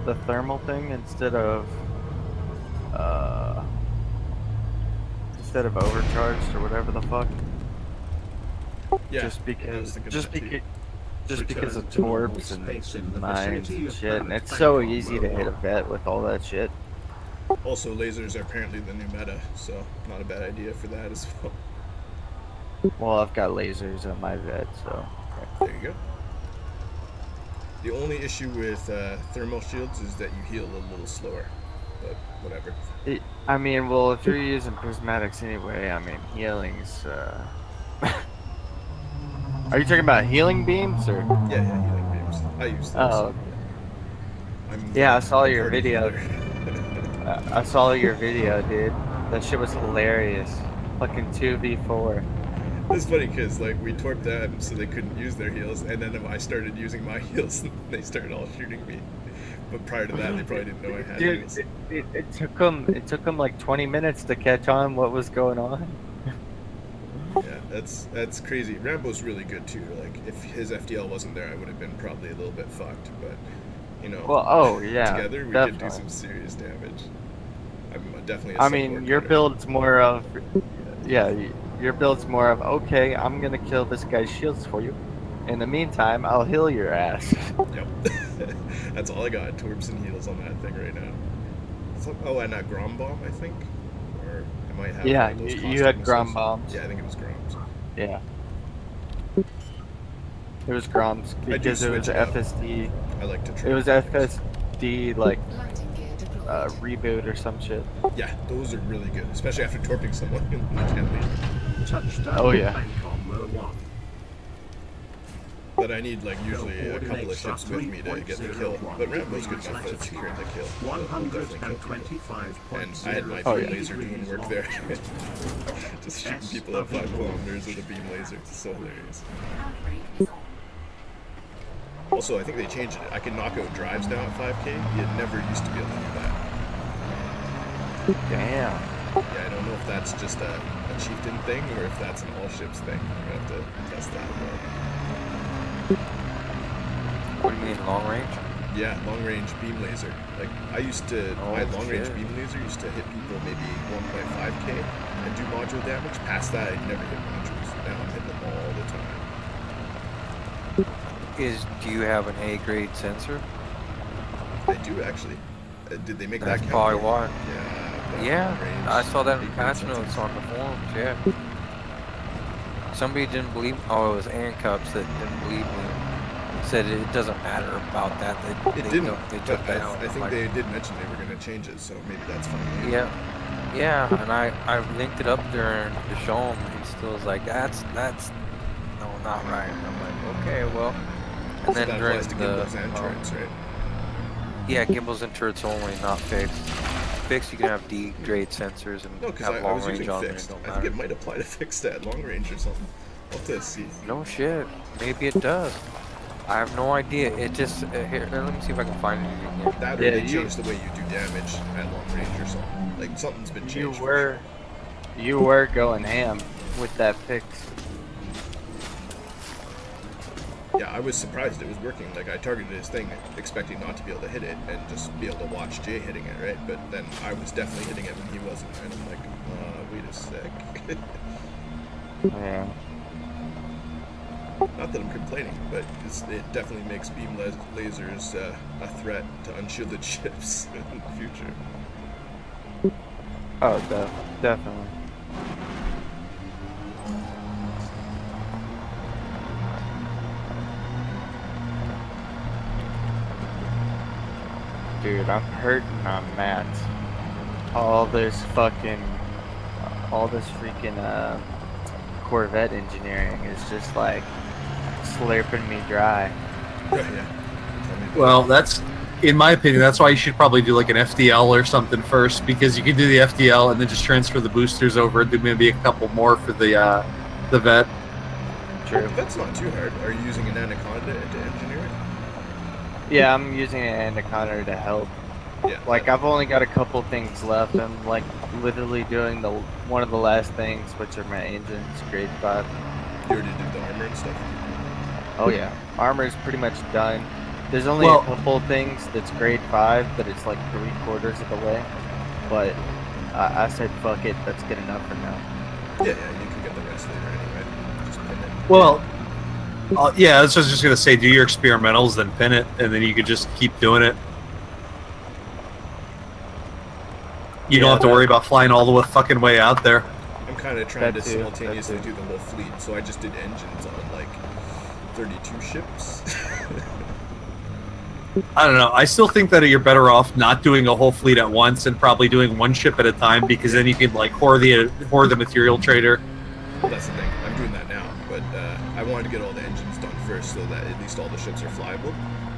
the thermal thing instead of overcharged or whatever the fuck. Yeah, Just I was because, thinking just that too. because, just because of torps and mines and shit, and it's so easy to hit a vet with all that shit. Also, lasers are apparently the new meta, so not a bad idea for that as well. Well, I've got lasers on my vet, so. There you go. The only issue with thermal shields is that you heal a little slower, but whatever. I mean, well, if you're using prismatics anyway, I mean, healing's. Are you talking about healing beams or? Yeah, yeah, healing beams. I use those. Oh, I'm yeah, I the saw your party video. healer. I saw your video, dude. That shit was hilarious. Fucking 2v4. It's funny because like we torped them so they couldn't use their heals, and then I started using my heals, and they started all shooting me. But prior to that, they probably didn't know I had Dude, heals. it took them. It took them like 20 minutes to catch on what was going on. Yeah, that's crazy. Rambo's really good too. Like if his FDL wasn't there, I would have been probably a little bit fucked. But you know, Well, oh yeah, together we definitely. could do some serious damage. I'm definitely a I support mean, your cutter. build's more of, yeah, your build's more of, okay, I'm gonna kill this guy's shields for you. In the meantime, I'll heal your ass. Yep. That's all I got. Torps and heals on that thing right now. Oh, and a Grom Bomb, I think? Or I might have Yeah, one of those you had caustic Grom missiles. bombs. Yeah, I think it was Groms. Yeah. It was Groms I do because it was switch it up. FSD. I like to try. It was FSD like reboot or some shit. Yeah, those are really good, especially after torping someone in the can't leave. Touchdown. Oh yeah. But I need like usually a couple of ships with me to get the kill. But Rambo's good enough at securing the kill. I'll definitely kill people. And I had my beam laser doing work there. Just shooting people at 5 kilometers with a beam laser. It's so hilarious. Also, I think they changed it. I can knock out drives now at 5k. You never used to be able to do that. Damn. Yeah, I don't know if that's just a chieftain thing or if that's an all ships thing. We're gonna have to test that. What do you mean, long range? Yeah, long range beam laser. Like I used to, my long range beam laser used to hit people maybe 1.5k and do module damage. Past that, I'd never hit modules. Now I'm hitting them all the time. Do you have an A grade sensor? I do actually. Did they make That's that count? probably why. Yeah. Yeah, range, I saw that in big patch sensor. notes on the forums, yeah. Somebody didn't believe, oh, it was Ancups that didn't believe me. Said it doesn't matter about that. It didn't. They took But that out. I think they did mention they were going to change it, so maybe that's fine. Yeah, and I linked it up there to show him, and he still was like, that's, no, not right. And I'm like, okay, well. And So then that during applies to gimbals and turrets, right? yeah, gimbals and turrets only, not fixed. Fixed, you can have D grade sensors and No, because have I long was range using on there. fixed. Don't I think matter. it might apply to fixed at long range or something. I'll have to see. No shit. Maybe it does. I have no idea. It just here. Let me see if I can find anything here. That or Yeah, they changed the way you do damage at long range or something. Like something's been changed. You were going ham with that fix. Yeah, I was surprised it was working. Like I targeted his thing, expecting not to be able to hit it and just be able to watch Jay hitting it, right? But then I was definitely hitting it when he wasn't, and I'm like, wait a sec. Yeah. Not that I'm complaining, but it definitely makes beam lasers a threat to unshielded ships in the future. Oh, definitely. Dude, I'm hurting on mats. All this freaking Corvette engineering is just like slurping me dry. Yeah. Well, that's, in my opinion, that's why you should probably do like an FDL or something first, because you can do the FDL and then just transfer the boosters over and do maybe a couple more for the vet. True. That's not too hard. Are you using an Anaconda to engineer it? Yeah, I'm using an Anaconda to help. Yeah. Like I've only got a couple things left. I'm like literally doing one of the last things, which are my engines, grade 5. You already did the armor and stuff? Oh yeah, armor's pretty much done. There's only a couple things that's grade 5, but it's like 3/4 of the way. But I said fuck it, that's good enough for now. Yeah, you can get the rest later anyway. Just pin it. Well, yeah, that's what I was just gonna say. Do your experimentals, then pin it, and then you could just keep doing it. You don't have to worry about flying all the fucking way out there. I'm kind of trying to simultaneously do the whole fleet, so I just did engines on like 32 ships. I don't know. I still think that you're better off not doing a whole fleet at once and probably doing one ship at a time, because then you can like whore the material trader. Well, that's the thing. I'm doing that now, but I wanted to get all the engines done first so that at least all the ships are flyable,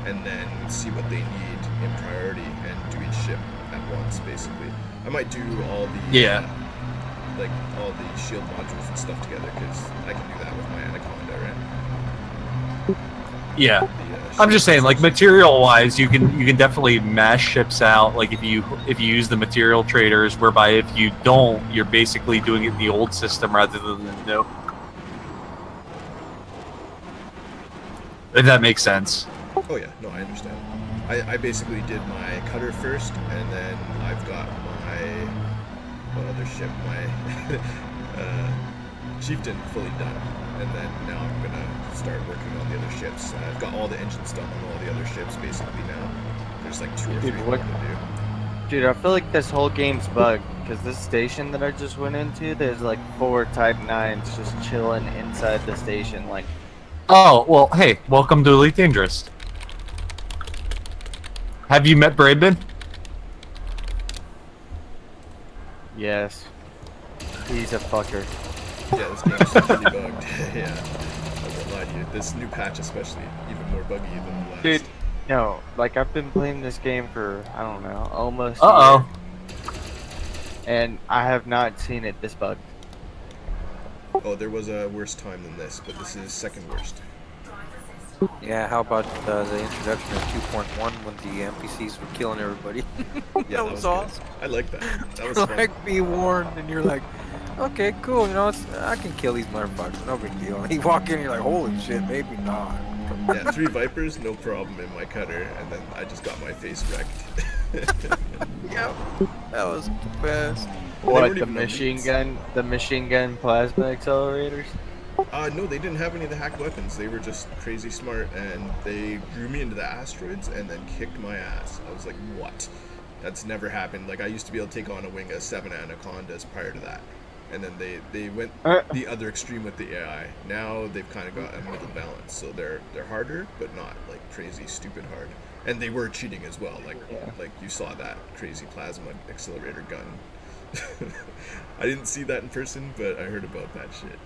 and then see what they need in priority and do each ship at once, basically. I might do all the like all the shield modules and stuff together, because I can do that with my Anaconda, right? Yeah. I'm just saying, like, material-wise, you can definitely mash ships out. Like, if you use the material traders, whereby if you don't, you're basically doing it in the old system rather than the new. If that makes sense. Oh yeah, no, I understand. I basically did my cutter first, and then I've got my other ship, my chieftain, fully done. And then now I'm gonna start working on the other ships. I've got all the engines done on all the other ships basically now. There's like 2 or 3 more to do. Dude, I feel like this whole game's bugged, because this station that I just went into, there's like 4 Type 9s just chilling inside the station, like... Oh, well, hey, welcome to Elite Dangerous. Have you met Braben? Yes. He's a fucker. Yeah, this game's pretty bugged. Yeah, I won't lie to you. This new patch especially, even more buggy than the last. Dude, no, like I've been playing this game for, I don't know, almost a year, and I have not seen it this bugged. Oh, there was a worse time than this, but this is second worst. Yeah, how about the introduction of 2.1 when the NPCs were killing everybody? Yeah, that was awesome. I like that. That was fun. Like, be warned, and you're like, okay, cool, you know, I can kill these motherfuckers, no big deal. And you walk in, you're like, holy shit, maybe not. Yeah, 3 Vipers, no problem in my cutter, and then I just got my face wrecked. Yep, that was the best. What, the machine gun plasma accelerators? No, they didn't have any of the hacked weapons. They were just crazy smart, and they drew me into the asteroids and then kicked my ass. I was like, what? That's never happened. Like, I used to be able to take on a wing of 7 Anacondas prior to that. And then they went the other extreme with the AI. Now they've kind of got a middle balance. So they're harder, but not like crazy stupid hard. And they were cheating as well. Like you saw that crazy plasma accelerator gun. I didn't see that in person, but I heard about that shit.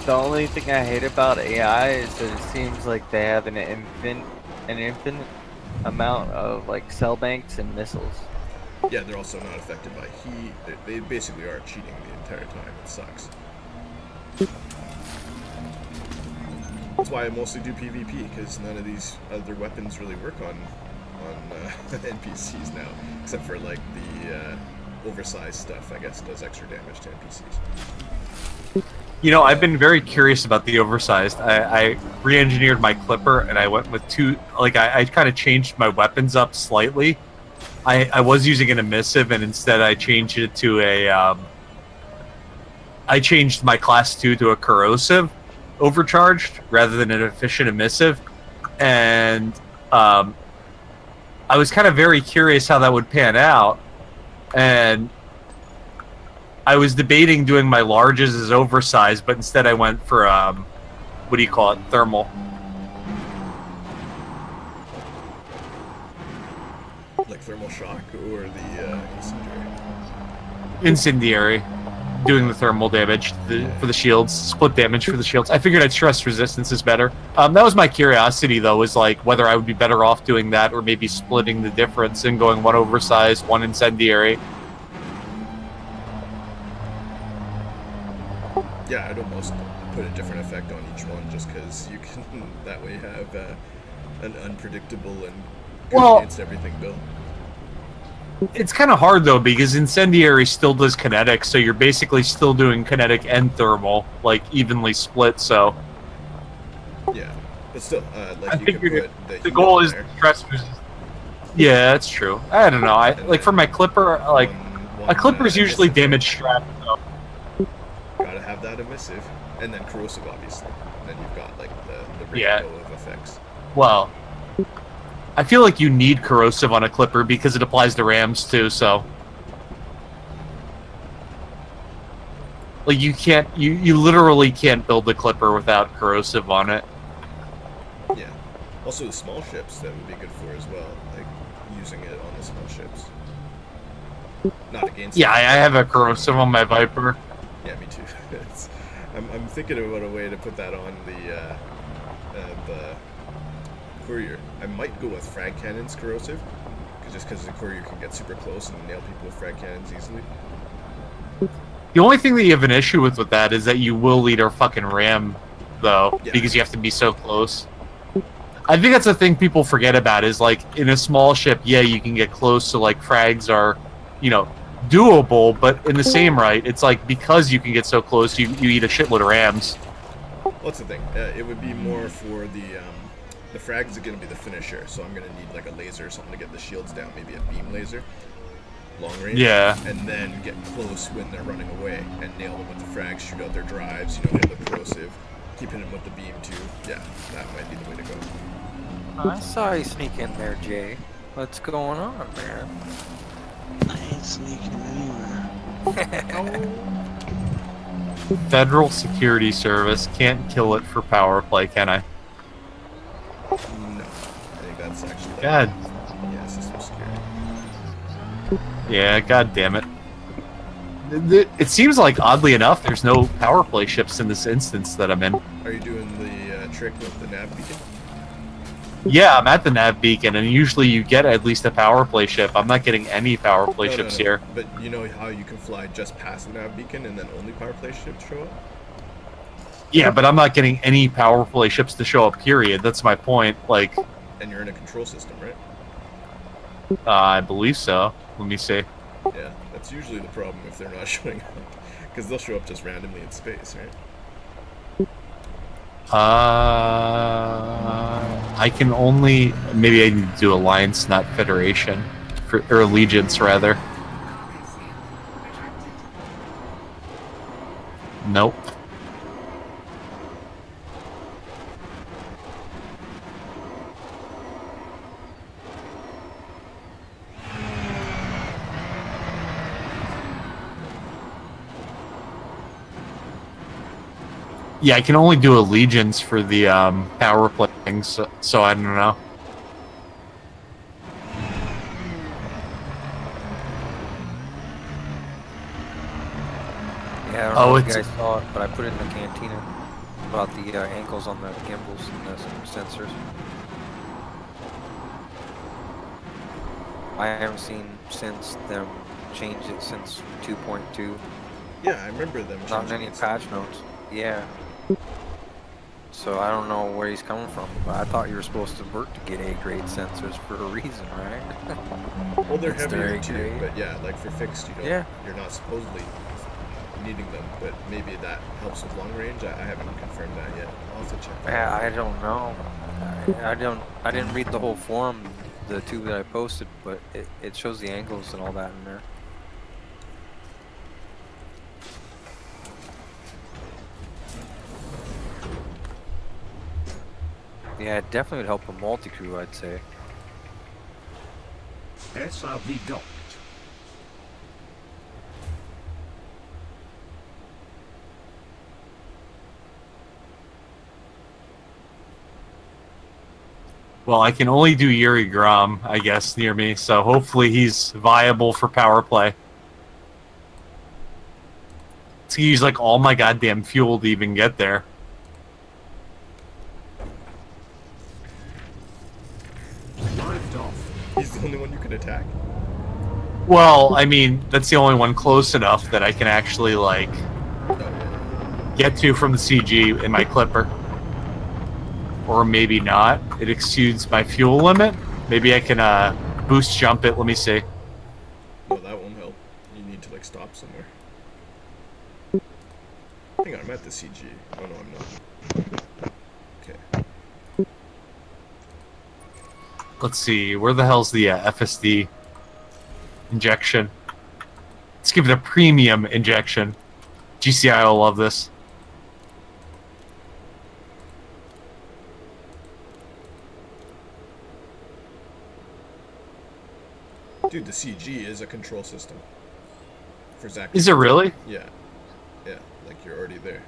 The only thing I hate about AI is that it seems like they have an infinite amount of like cell banks and missiles. Yeah, they're also not affected by heat. They basically are cheating the entire time. It sucks. That's why I mostly do PvP, because none of these other weapons really work on NPCs now, except for like the oversized stuff. I guess does extra damage to NPCs. You know, I've been very curious about the oversized. I re-engineered my clipper, and I went with 2. Like I kind of changed my weapons up slightly. I was using an emissive, and instead I changed it to a. I changed my class 2 to a corrosive, overcharged rather than an efficient emissive, and I was kind of very curious how that would pan out, and I was debating doing my larges as oversized, but instead I went for what do you call it, thermal. Like thermal shock or the incendiary? Incendiary. Doing the thermal damage for the shields, split damage for the shields. I figured stress resistance is better. That was my curiosity, though, was like whether I would be better off doing that or maybe splitting the difference and going 1 oversized, 1 incendiary. Yeah, I'd almost put a different effect on each one just because you can that way have an unpredictable and good against everything build. It's kind of hard, though, because incendiary still does kinetic, so you're basically still doing kinetic and thermal, like, evenly split, so... Yeah, but still, like I you could figured put the goal is there. stress resistance. Yeah, that's true. I don't know. Like for my clipper, like a clipper is usually damage strapped. So. Gotta have that emissive, and then corrosive, obviously. And then you've got like the rainbow of effects. Well, I feel like you need corrosive on a clipper because it applies to rams too. So, like you can't, you literally can't build the clipper without corrosive on it. Yeah. Also, the small ships that would be good for as well, like using it on the small ships. Not against. Yeah, I have a corrosive on my Viper. Yeah, me too. I'm thinking about a way to put that on the courier. I might go with frag cannons corrosive, just because the courier can get super close and nail people with frag cannons easily. The only thing that you have an issue with that is that you will lead our fucking ram, though, because you have to be so close. I think that's the thing people forget about is, like, in a small ship, yeah, you can get close, so, like, frags are, you know, doable, but in the same right, it's like, because you can get so close, you eat a shitload of rams. What's the thing? It would be more for the frags are going to be the finisher, so I'm going to need, like, a laser or something to get the shields down, maybe a beam laser. Long range, and then get close when they're running away and nail them with the frags, shoot out their drives, you know, hit the corrosive, keeping them with the beam too. Yeah, that might be the way to go. I saw you sneak in there, Jay. What's going on, man? I ain't sneaking anywhere. Federal Security Service can't kill it for power play, can I? No, I think that's actually God. Yeah, system security. Yeah, god damn it. It seems like, oddly enough, there's no power play ships in this instance that I'm in. Are you doing the trick with the nav beacon? Yeah, I'm at the nav beacon, and usually you get at least a power play ship. I'm not getting any power play ships here. But you know how you can fly just past the nav beacon and then only power play ships show up? Yeah, but I'm not getting any power play ships to show up, period. That's my point. Like, and you're in a control system, right? I believe so. Let me see. Yeah, that's usually the problem if they're not showing up. Because they'll show up just randomly in space, right? I can only... Maybe I need to do Alliance, not Federation. Or Allegiance, rather. Nope. Yeah, I can only do Allegiance for the power play things, so I don't know. Yeah, I don't know if you guys saw it, but I put it in the cantina about the ankles on the gimbals and the sensors. I haven't seen since them change it since 2.2. Yeah, I remember them changing. Not any patch notes. Yeah. So I don't know where he's coming from, but I thought you were supposed to work to get A-grade sensors for a reason, right? Well, they're heavier too, but yeah, like for fixed, you know, you're not supposedly needing them, but maybe that helps with long range. I haven't confirmed that yet. I'll have to check that out. I don't know. I didn't read the whole forum, the two that I posted, but it shows the angles and all that in there. Yeah, it definitely would help a multi-crew, I'd say. SRV docked. Well, I can only do Yuri Grom, I guess, near me, so hopefully he's viable for power play. To use, like, all my goddamn fuel to even get there. He's the only one you can attack? Well, I mean, that's the only one close enough that I can actually, like, get to from the CG in my clipper. Or maybe not. It exceeds my fuel limit. Maybe I can boost jump it. Let me see. No, that won't help. You need to, like, stop somewhere. Hang on, I'm at the CG. Oh no, I'm not. Okay. Let's see, where the hell's the FSD injection? Let's give it a premium injection. GCI will love this. Dude, the CG is a control system. For Zach. Is it really? Yeah. Yeah, like you're already there.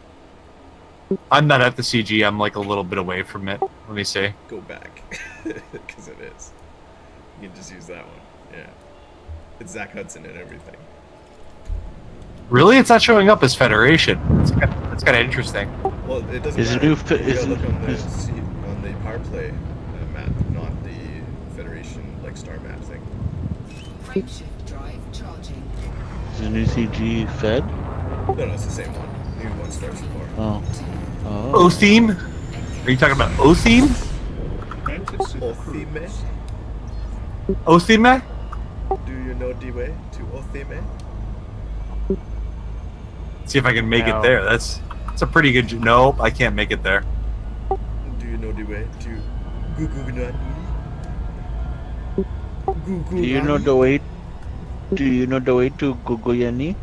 I'm not at the CG, I'm like a little bit away from it. Let me see. Go back. Because it is. You can just use that one. Yeah. It's Zach Hudson and everything. Really? It's not showing up as Federation. It's kind of interesting. Well, it doesn't matter. You gotta look on the power play map, not the Federation like star map thing. Frameshift drive charging. Is the new CG fed? No, it's the same one. New one starts with more. Oh. Oh. O-theme? Are you talking about O-theme? Othime? O-theme? Do you know the way to Othime? See if I can make it there. That's a pretty good... Nope, I can't make it there. Do you know the way to Gugugunani? Do you know the way? Do you know the way to Guguyani?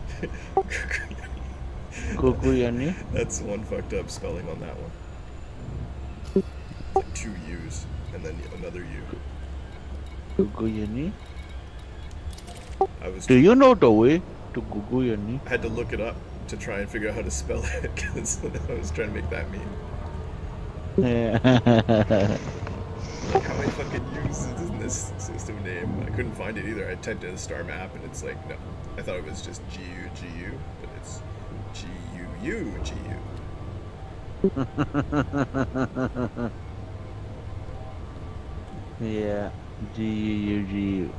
Guguyani? That's one fucked up spelling on that one. Like 2 U's and then another U. Guguyani? Do you know the way to Guguyani? I had to look it up to try and figure out how to spell it because I was trying to make that meme. Yeah. Like, how many fucking U's is in this system name? I couldn't find it either. I typed in a star map and it's like, no. I thought it was just GU, but it's GUU. Yeah, GU.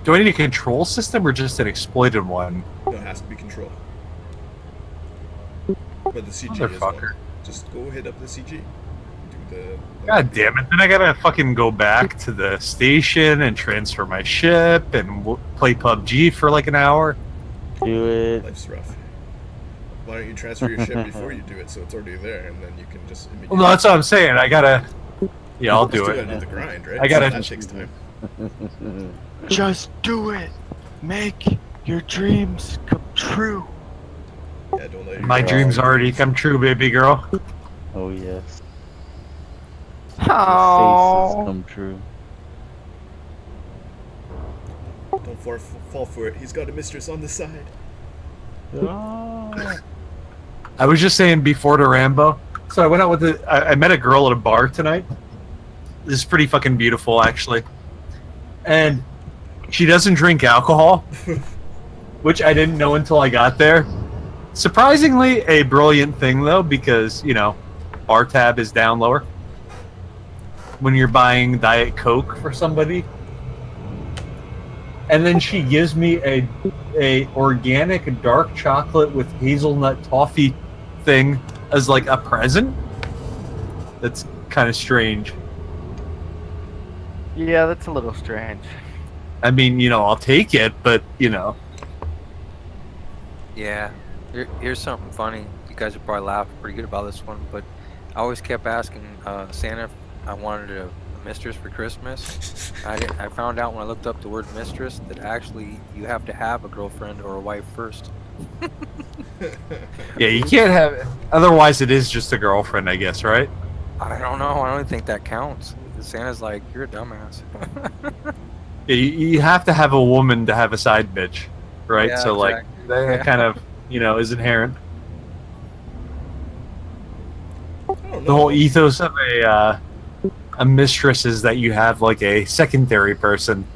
Do I need a control system or just an exploited one? No, it has to be control. But the CG is well. Just go hit up the CG. God damn it, then I gotta fucking go back to the station and transfer my ship and play PUBG for like an hour. Do it. Life's rough. Why don't you transfer your ship before you do it so it's already there and then you can just immediately... Well, that's what I'm saying, I gotta... Yeah, I'll do it. You gotta do the grind, right? I gotta... That takes time. Just do it! Make your dreams come true! Yeah, don't let My dreams already come true, baby girl. Oh, yes. Oh. Faces come true. Don't fall for it. He's got a mistress on the side. Oh. I was just saying before to Rambo. So I went out with I met a girl at a bar tonight. This is pretty fucking beautiful, actually. And she doesn't drink alcohol, which I didn't know until I got there. Surprisingly, a brilliant thing, though, because, you know, bar tab is down lower when you're buying Diet Coke for somebody. And then she gives me a organic dark chocolate with hazelnut toffee thing as like a present. That's kind of strange. Yeah, that's a little strange. I mean, you know, I'll take it, but, you know. Yeah. Here's something funny. You guys would probably laugh pretty good about this one, but I always kept asking Santa if I wanted a mistress for Christmas. I found out when I looked up the word mistress that actually you have to have a girlfriend or a wife first. Yeah, you can't have it. Otherwise, it is just a girlfriend, I guess, right? I don't know. I don't think that counts. Santa's like, you're a dumbass. Yeah, you have to have a woman to have a side bitch, right? Yeah, so, like, exactly. that kind of, you know, is inherent. The whole ethos of a mistress is that you have, like, a secondary person.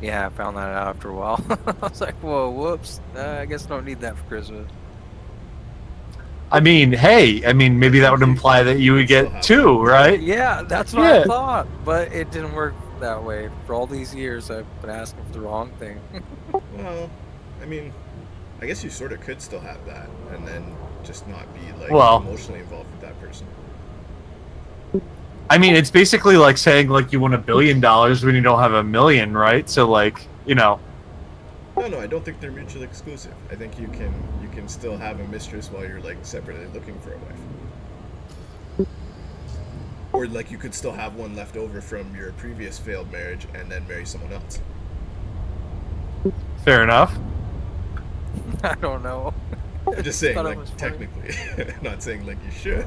Yeah, I found that out after a while. I was like, whoa, whoops. I guess I don't need that for Christmas. I mean, hey, maybe that would imply that you would get two, right? Yeah, that's what I thought, but it didn't work that way. For all these years, I've been asking for the wrong thing. Well, I mean, I guess you sort of could still have that, and then just not be, like, emotionally involved with that person. I mean, it's basically like saying, like, you want $1 billion when you don't have $1 million, right? So, like, you know. No, I don't think they're mutually exclusive. I think you can still have a mistress while you're, like, separately looking for a wife. Or like you could still have one left over from your previous failed marriage and then marry someone else. Fair enough. I don't know. I'm just saying, thought it like, was funny. technically. Not saying, like, you should.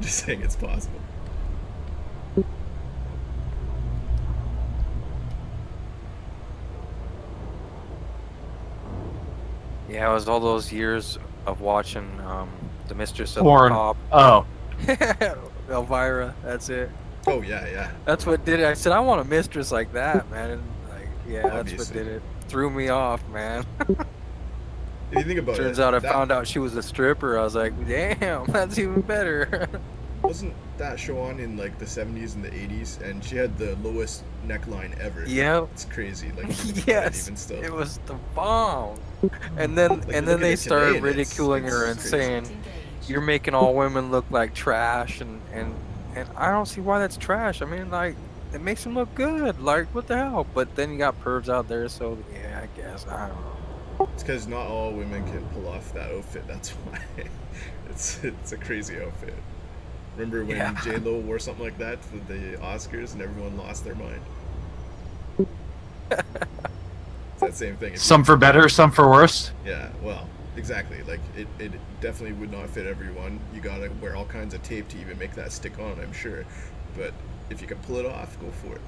Just saying it's possible. Yeah, it was all those years of watching The Mistress of Porn. the Pop. Oh. Elvira, that's it. Oh, yeah, yeah. That's what did it. I said, I want a mistress like that, man. And like, yeah, that's Obviously. what did it. Threw me off, man. If you think about Turns it, out I that- found out she was a stripper. I was like, damn, that's even better. Wasn't that show on in like the 70s and the 80s? And she had the lowest neckline ever. Yep. It's crazy. Like, you think about it Yes, even still. it was the bomb. And then Like, and look then at they it today, started and it's ridiculing her and crazy. saying, you're making all women look like trash, and I don't see why that's trash. I mean, like, it makes them look good. Like, what the hell? But then you got pervs out there, so yeah, I guess I don't know. It's because not all women can pull off that outfit. That's why. It's a crazy outfit. Remember when Yeah. J-Lo wore something like that to the Oscars and everyone lost their mind? It's that same thing. If you- Some for better, some for worse. Yeah, well, exactly. Like, it definitely would not fit everyone. You gotta wear all kinds of tape to even make that stick on, I'm sure. But if you can pull it off, go for it.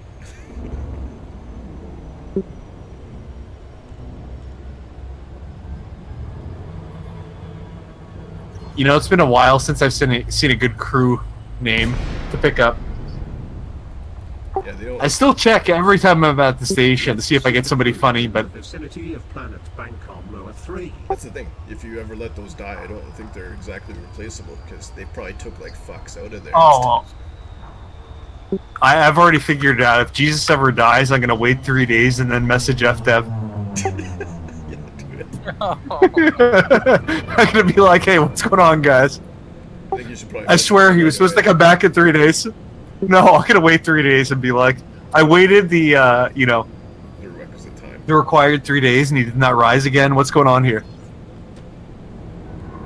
You know, it's been a while since I've seen a good crew name to pick up. Yeah, they don't. I still check every time I'm at the station to see if I get somebody funny, but Vicinity of planet Bancom Lower 3. That's the thing. If you ever let those die, I don't think they're exactly replaceable because they probably took like fucks out of there. oh, I've already figured it out. If Jesus ever dies, I'm gonna wait 3 days and then message FDev. Yeah, do it. I'm gonna be like, hey, what's going on, guys? I think you should probably. I swear he was supposed to come back in 3 days. No, I'm gonna wait 3 days and be like, I waited the The requisite time. the required 3 days and he did not rise again. What's going on here?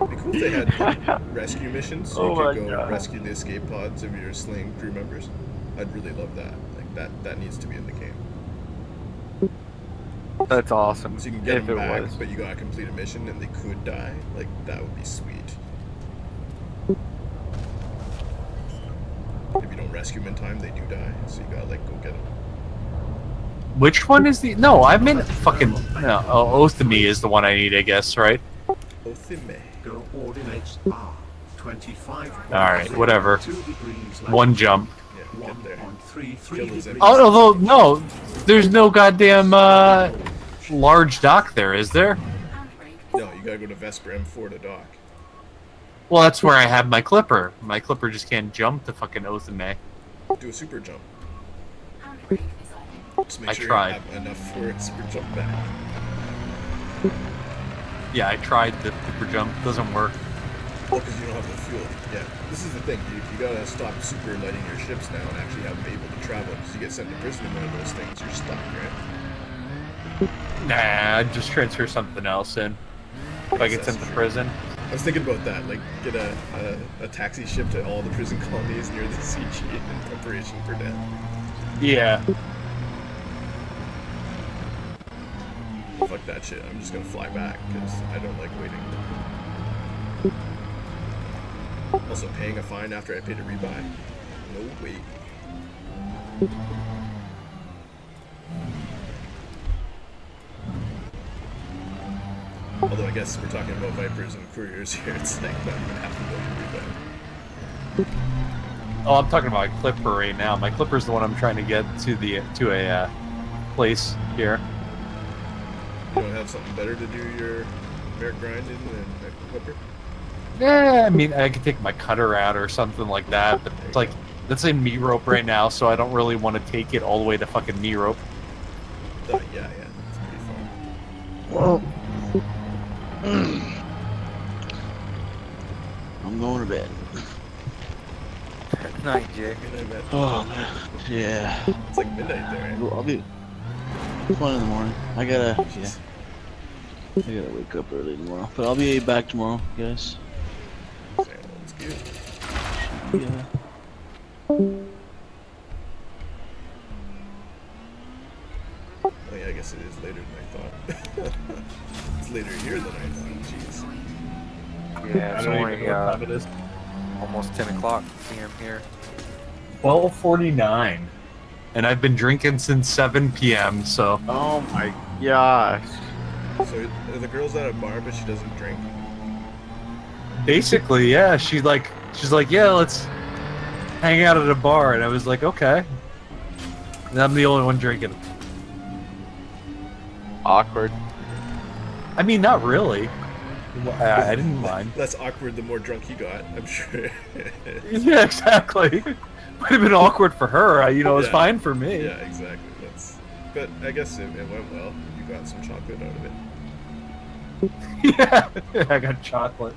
It'd be cool if they had rescue missions. So Oh you my could go God. rescue the escape pods of your slain crew members. I'd really love that. Like that needs to be in the game. That's awesome. So you can get if them it back, was. but you gotta complete a mission and they could die. Like that would be sweet. If you don't rescue them in time, they do die. So you gotta like go get them. Which one is the? No, I meant fucking. No, Oath of Me is the one I need, I guess, right? Othime. Go coordinates are 25. Alright, whatever. 2 degrees One jump. Yeah, get there. 1.33 Kill those degrees. enemies. Oh, although no, there's no goddamn large dock there, is there? No, you gotta go to Vesper M4 to dock. Well, that's where I have my clipper. My clipper just can't jump to fucking Oath of May. Do a super jump. Handbrake is on. Just make I sure tried. you have enough for a super jump back. Yeah, I tried the super jump. Doesn't work. Oh, because you don't have the fuel. Yeah, this is the thing. You gotta stop super lighting your ships now and actually have them able to travel. Because you get sent to prison in one of those things, you're stuck, right? Nah, I'd just transfer something else in. If I get sent to prison. I was thinking about that. Like, get a taxi ship to all the prison colonies near the CG in preparation for death. Yeah. Fuck that shit. I'm just gonna fly back because I don't like waiting. Also, paying a fine after I paid a rebuy? No way. Although I guess we're talking about Vipers and Couriers here, it's like not even half a million rebuy. Oh, I'm talking about my clipper right now. My clipper's the one I'm trying to get to a place here. You don't have something better to do your merit grinding than a Clipper? Yeah, I mean, I could take my cutter out or something like that, but it's like, that's in me rope right now, so I don't really want to take it all the way to fucking me rope. Yeah, it's pretty fun. Well, I'm going to bed. Night, Jay. Midnight, man. Oh man, yeah. It's like midnight there. Eh? I'll be fun in the morning. I gotta wake up early tomorrow, but I'll be back tomorrow, guys. Sounds good. Yeah. Oh yeah, I guess it is later than I thought. It's later here than I thought. Jeez. Yeah, I it's don't only even know what time it is. almost 10 o'clock p.m. here. 12:49, and I've been drinking since 7 p.m. So Oh my gosh. So are the girl's at a bar, but she doesn't drink. basically, yeah, she's like, yeah, let's hang out at a bar, and I was like, okay. And I'm the only one drinking. Awkward. I mean, not really. I didn't mind. Less awkward the more drunk he got, I'm sure. Yeah, exactly. Might have been awkward for her. You know, it was Yeah. fine for me. Yeah, exactly. But I guess it went well. You got some chocolate out of it. Yeah, I got chocolate.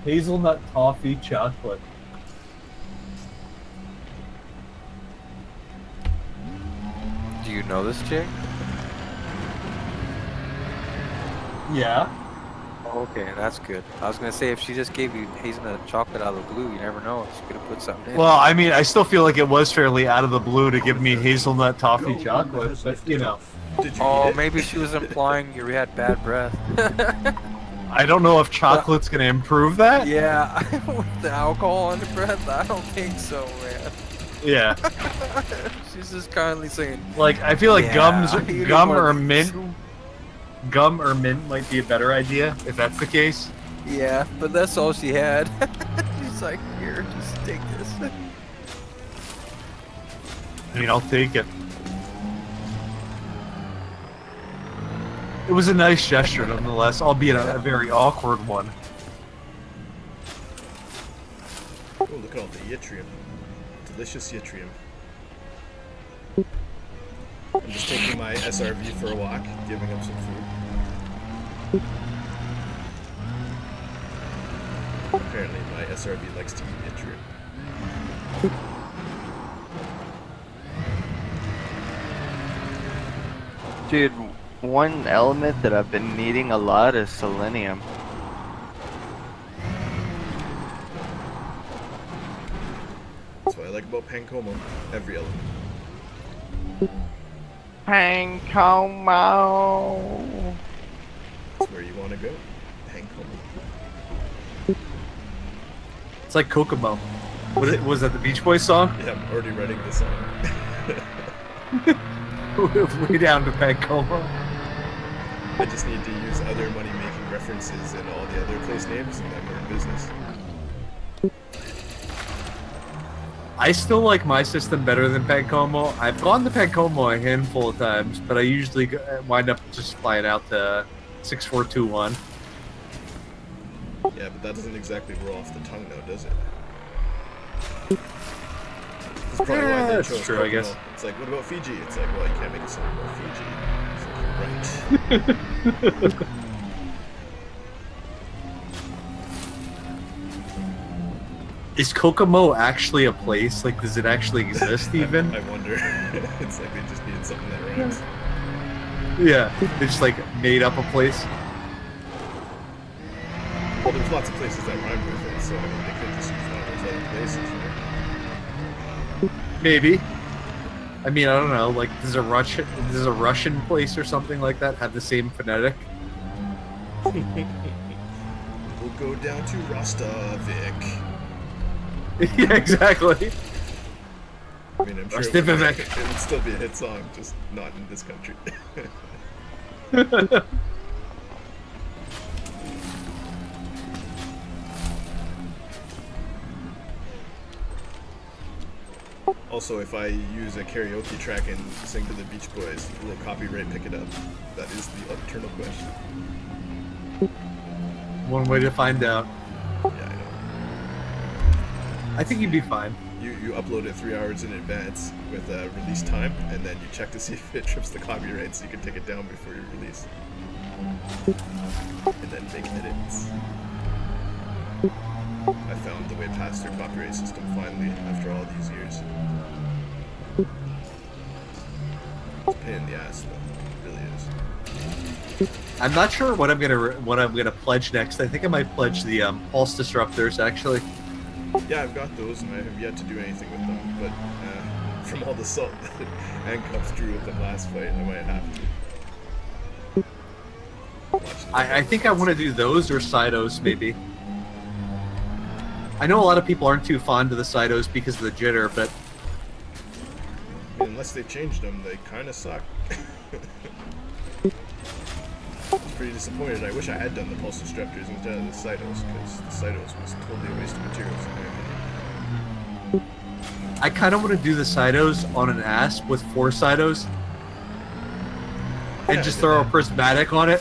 Hazelnut toffee chocolate. Do you know this chick? Yeah. Okay, that's good. I was gonna say if she just gave you hazelnut chocolate out of the blue, you never know. She could have put something in. Well, I mean, I still feel like it was fairly out of the blue to give me hazelnut toffee chocolate, but you know, Did you Oh, eat it? maybe she was implying you had bad breath. I don't know if chocolate's gonna improve that. Yeah, with the alcohol in the breath, I don't think so, man. Yeah. She's just kindly saying, Like, I feel like Yeah, you gum don't or want mint. Gum or mint might be a better idea if that's the case. yeah, but that's all she had. She's like, here, just take this. I mean, I'll take it. It was a nice gesture, nonetheless, albeit a very awkward one. Oh, look at all the yttrium. Delicious yttrium. I'm just taking my SRV for a walk, giving him some food. Apparently my SRV likes to eat yttrium. Dude, one element that I've been needing a lot is selenium. That's what I like about Pancomo. Every element. Pancomo. That's where you want to go. Pancomo. It's like Kokomo. Was that the Beach Boys song? Yeah, I'm already writing this song. Way down to Pancomo. I just need to use other money-making references in all the other place names, and then we're in business. I still like my system better than Pancomo. I've gone to Pancomo a handful of times, but I usually wind up just flying out to 6421. Yeah, but that doesn't exactly roll off the tongue, though, does it? That's probably why they That's chose true, I Kokomo. guess. It's like, what about Fiji? It's like, well, you can't make a song about Fiji. It's like, you're right. Is Kokomo actually a place? Like, does it actually exist even? I wonder. It's like they just needed something that rhymes. Yeah, they just like made up a place. Well, there's lots of places that rhyme with it, so I mean, they could just use one of those other places, right? Maybe. I mean, I don't know. Like, does a Russian place or something like that have the same phonetic? We'll go down to Rostavik. Yeah, exactly. I mean, I'm sure it Rostavik. would still be a hit song, just not in this country. Also, if I use a karaoke track and sing to the Beach Boys, will copyright pick it up? That is the eternal question. One way to find out. Yeah, I know. I think you'd be fine. You upload it 3 hours in advance with a release time, and then you check to see if it trips the copyright so you can take it down before you release. And then make edits. I found the way past their copyright system finally after all these years. It's a pain in the ass though, it really is. I'm not sure what I'm gonna pledge next. I think I might pledge the Pulse Disruptors actually. Yeah, I've got those, and I have yet to do anything with them. But from all the salt that handcuffs drew with them last fight, I might have to. I think I want to do those or Cytos, maybe. I know a lot of people aren't too fond of the Cytos because of the jitter, but... I mean, unless they've changed them, they kind of suck. I was pretty disappointed. I wish I had done the Pulse Disruptors instead of the Cytos, because the Cytos was totally a waste of materials in my opinion. I kind of want to do the Cytos on an Asp with 4 Cytos. And just throw a Prismatic on it.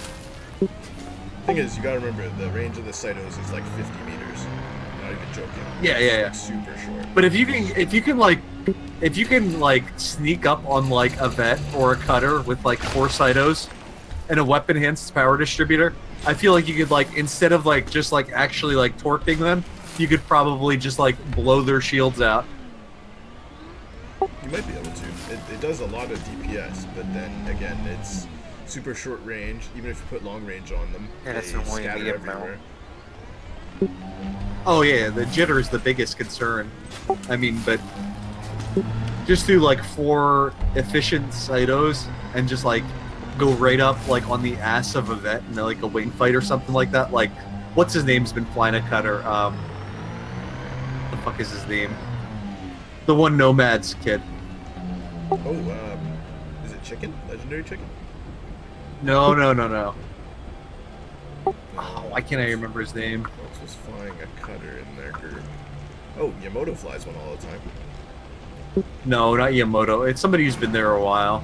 Thing is, you gotta remember, the range of the Cytos is like 50 meters. Not even joking. Yeah. Like super short. But if you can like sneak up on like a vet or a cutter with like 4 Cytos and a weapon enhanced power distributor, I feel like you could like, instead of like just like actually like torping them, you could probably just like blow their shields out. You might be able to. It does a lot of DPS, but then again, it's super short range. Even if you put long range on them, Yeah, they that's the way to scatter get everywhere. Oh yeah, the jitter is the biggest concern. I mean, but just do like 4 efficient Cytos and just like go right up like on the ass of a vet in like a wing fight or something like that. Like, what's his name's been flying a cutter? The fuck is his name? The one Nomad's kid. Oh, is it Chicken? Legendary Chicken? No. Oh, why can't I remember his name? Who else was flying a cutter in their group? Oh, Yamoto flies one all the time. No, not Yamamoto. It's somebody who's been there a while.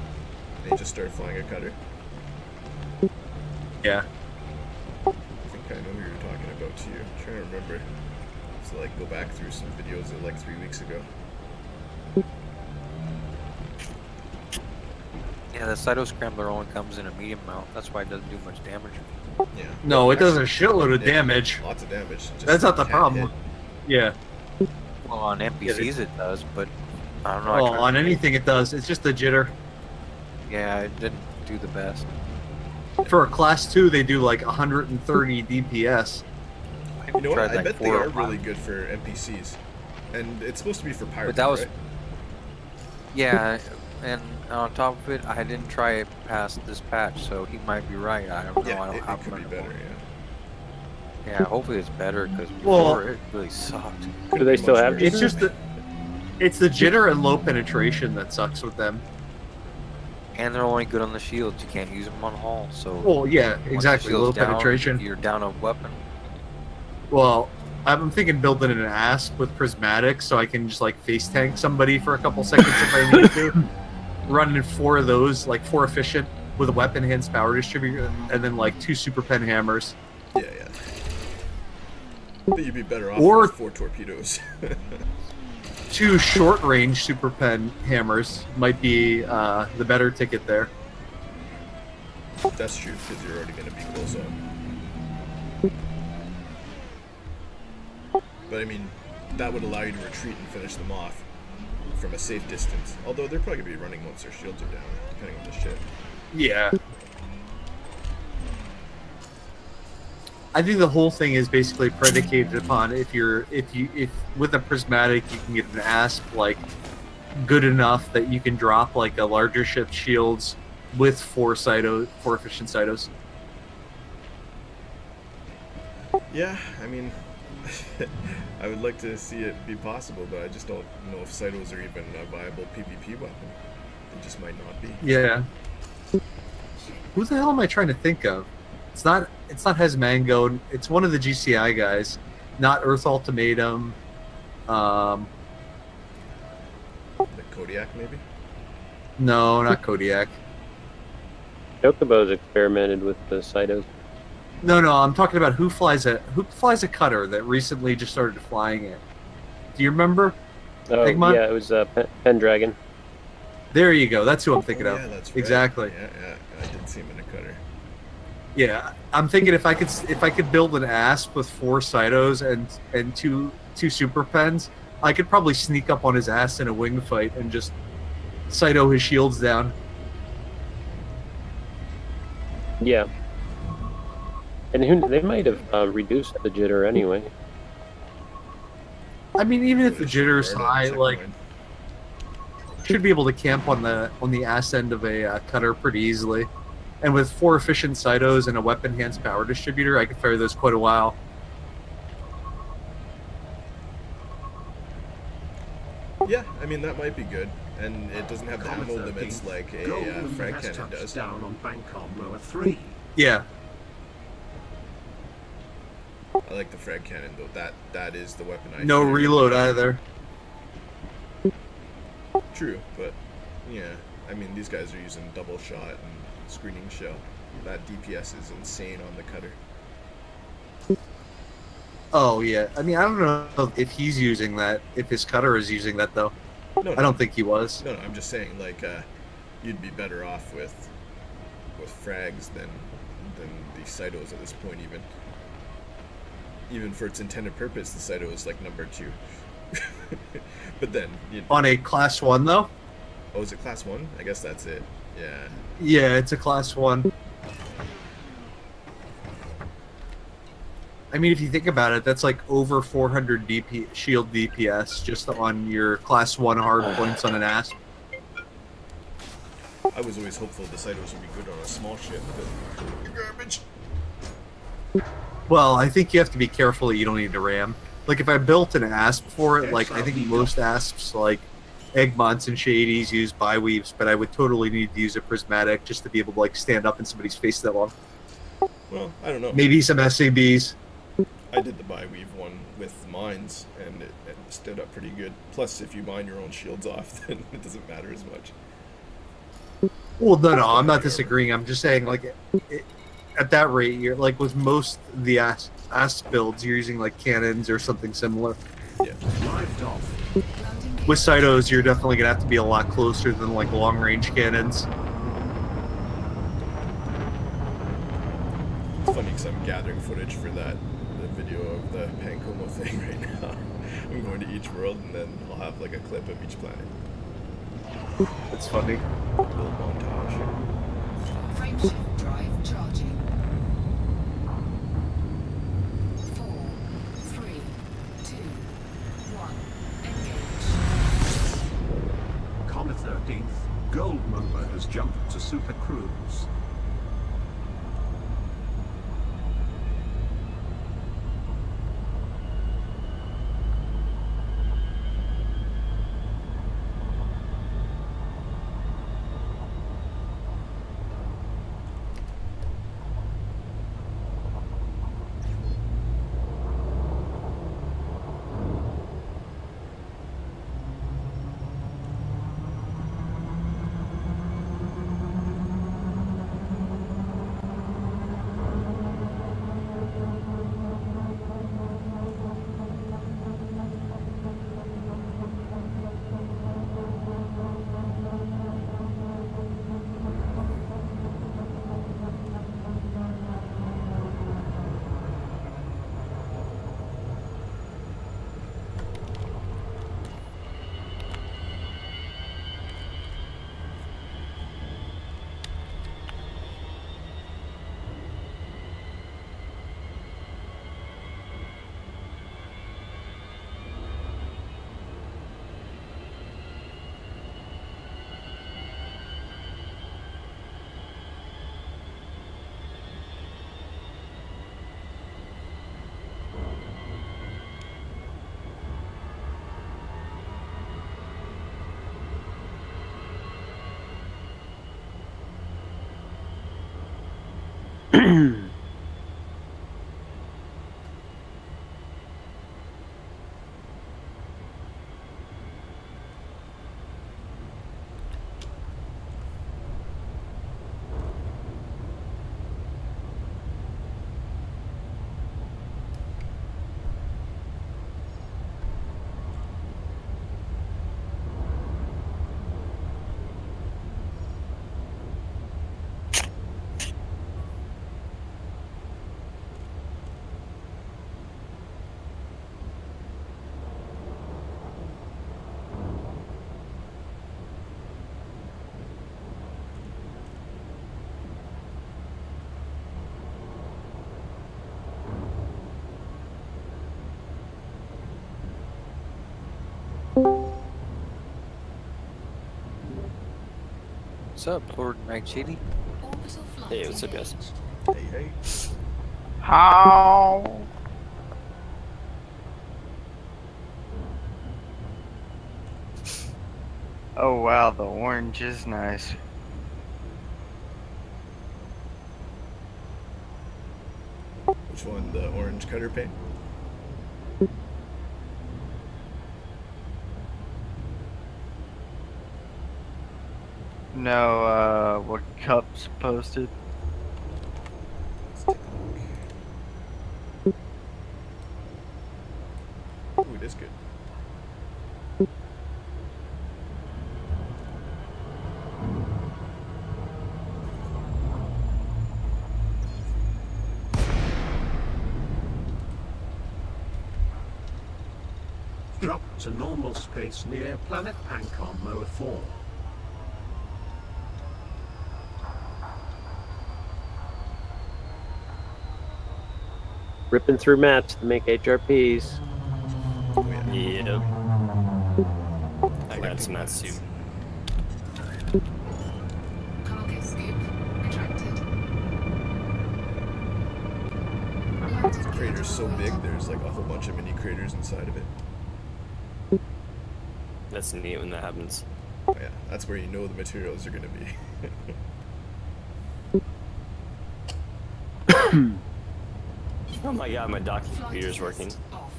They just started flying a cutter. Yeah. I think I know who you're talking about too. I'm trying to remember. So like go back through some videos of like 3 weeks ago. Yeah, the Cyto Scrambler only comes in a medium mount. That's why it doesn't do much damage. Yeah. No, it does a shitload of damage. Lots of damage. Just That's not the can't problem. hit. Yeah. Well, on NPCs it does, but I don't know. Well, on anything it does. It's just the jitter. Yeah, it didn't do the best. For a class 2, they do like 130 DPS. You know what? Tried I like bet they 4 or are 5. really good for NPCs. And it's supposed to be for pirates, But that was- right? Yeah, and on top of it, I didn't try it past this patch, so he might be right. I don't know. Yeah, I don't it have could be him better, anymore. yeah. Yeah, hopefully it's better because Well- before it really sucked. Couldn't they be still much have worse. It's just it's the jitter and low penetration that sucks with them. And they're only good on the shields. You can't use them on hull. So Well, yeah, once the exactly. Low shield's down, penetration. You're down a weapon. Well, I'm thinking building an Asp with prismatic so I can just like face tank somebody for a couple seconds if I need to. Running 4 of those, like 4 efficient with a weapon enhanced power distributor, and then like 2 super pen hammers. Yeah. But you'd be better off Or- with 4 torpedoes. 2 short range super pen hammers might be the better ticket there. That's true, because you're already going to be close up. But I mean, that would allow you to retreat and finish them off from a safe distance. Although they're probably going to be running once their shields are down, depending on the ship. Yeah. I think the whole thing is basically predicated upon if with a prismatic you can get an Asp like good enough that you can drop like a larger ship shields with 4 efficient Cytos. Yeah, I mean, I would like to see it be possible, but I just don't know if Cytos are even a viable PvP weapon. They just might not be. Yeah. Who the hell am I trying to think of? It's not Hesmango. It's one of the GCI guys. Not Earth Ultimatum. The Kodiak, maybe? No, not Kodiak. Chocobo's experimented with the Cytos. No, I'm talking about who flies a cutter that recently just started flying it. Do you remember? Oh, Pigmon? yeah, it was Pendragon. There you go. That's who I'm thinking Oh, of. yeah, that's right. Exactly. Yeah, I did see him in a cutter. Yeah, I'm thinking if I could build an Asp with 4 Cytos and two super pens, I could probably sneak up on his ass in a wing fight and just Cyto his shields down. Yeah. And they might have reduced the jitter anyway. I mean, even if the Finish jitter's guard on high, second like, line. should be able to camp on the ass end of a cutter pretty easily. And with 4 efficient cytos and a weapon-enhanced power distributor, I could fire those quite a while. Yeah, I mean, that might be good. And it doesn't have the ammo limits like a frag cannon does. Down on Bancom lower 3. Yeah. I like the frag cannon, though. That is the weapon I No shoot. reload either. True, but yeah, I mean, these guys are using double shot and screening shell. That DPS is insane on the cutter. Oh, yeah. I mean, I don't know if he's using that, if his cutter is using that, though. No, I don't think he was. No, I'm just saying, like, you'd be better off with frags than the Cytos at this point, even. Even for its intended purpose, the Cyto is, like, number 2. But then... On a class 1, though? Oh, is it class 1? I guess that's it. Yeah. Yeah, it's a class 1. I mean, if you think about it, that's like over 400 shield DPS just on your class 1 hard points on an asp. I was always hopeful the Cytos would be good on a small ship, but you're garbage. Well, I think you have to be careful that you don't need to ram. Like, if I built an asp for it, like, I think most asps, like, Egmonts and Shadies use bi-weaves, but I would totally need to use a prismatic just to be able to, like, stand up in somebody's face that long. Well, I don't know. Maybe some SABs. I did the bi-weave one with mines, and it stood up pretty good. Plus, if you mine your own shields off, then it doesn't matter as much. Well, no, I'm not disagreeing. I'm just saying, like, at that rate, you're, like, with most of the asp builds, you're using, like, cannons or something similar. Yeah. With Cytos, you're definitely going to have to be a lot closer than, like, long-range cannons. It's funny because I'm gathering footage for the video of the Pancomo thing right now. I'm going to each world, and then I'll have, like, a clip of each planet. That's funny. A little montage. Friendship drive charging. 4, 3, 2, 1. Engage. Comet 13th, Gold Mover has jumped to Super Cruise. What's up, Lord Night Shady? Orbital flight Hey, what's up, guys? Hey, hey. How? Oh wow, the orange is nice. Which one? The orange cutter paint? No, what Cup's posted? Let's take a look. Ooh, it is good. Drop to normal space near planet Pancom Moa 4. Ripping through maps to make HRPs. Oh, yeah. Yep. I got some mats too. cargo scoop retracted. Landed The crater's so big, there's like a whole bunch of mini craters inside of it. That's neat when that happens. Oh, yeah, that's where you know the materials are going to be. Oh my god, my docking Flight computer's test working. off.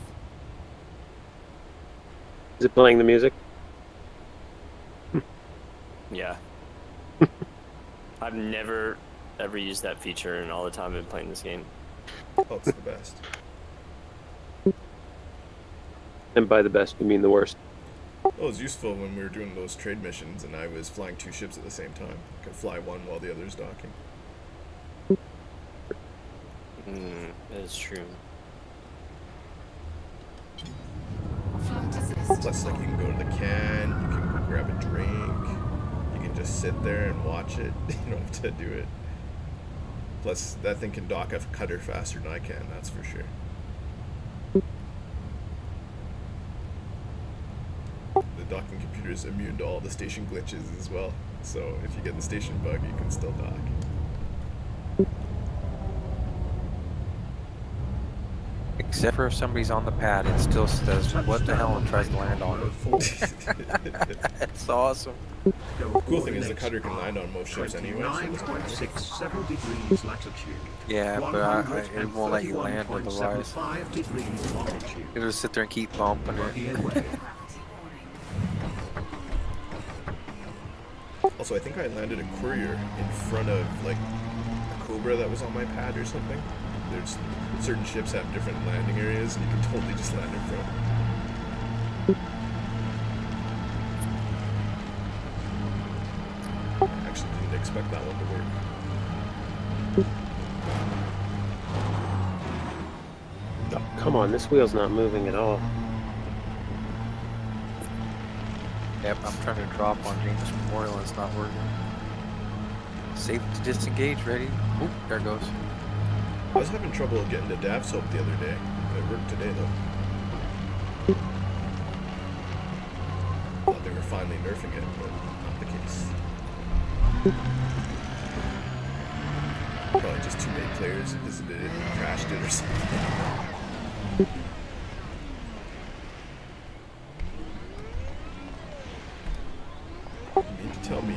Is it playing the music? Yeah. I've never ever used that feature in all the time I've been playing this game. Oh, it's the best. And by the best, you mean the worst. Well, it was useful when we were doing those trade missions and I was flying 2 ships at the same time. I could fly one while the other's docking. That is true. Flight assist Plus, like, you on. can go to the can, you can go grab a drink, you can just sit there and watch it. You don't have to do it. Plus, that thing can dock a cutter faster than I can, that's for sure. The docking computer is immune to all the station glitches as well. So, if you get the station bug, you can still dock. Except for if somebody's on the pad, it still says, what the hell, and tries to land on it. That's awesome. Cool thing is the cutter can land on most ships anyway. So it doesn't matter. 29.67 degrees latitude. Yeah, but it won't let you land otherwise. 131.75 degrees longitude. It'll just sit there and keep bumping it. Ready and wait. Gravity warning. Also, I think I landed a courier in front of like a Cobra that was on my pad or something. There's certain ships have different landing areas, and you can totally just land in front. I actually didn't expect that one to work. Oh, come on, this wheel's not moving at all. Yep, I'm trying to drop on James Memorial and it's not working. Safe to disengage, ready? Oop, there it goes. I was having trouble getting to Dav's Hope the other day. It worked today though. Thought they were finally nerfing it, but not the case. Probably just too many players visited it and crashed it or something. You mean to tell me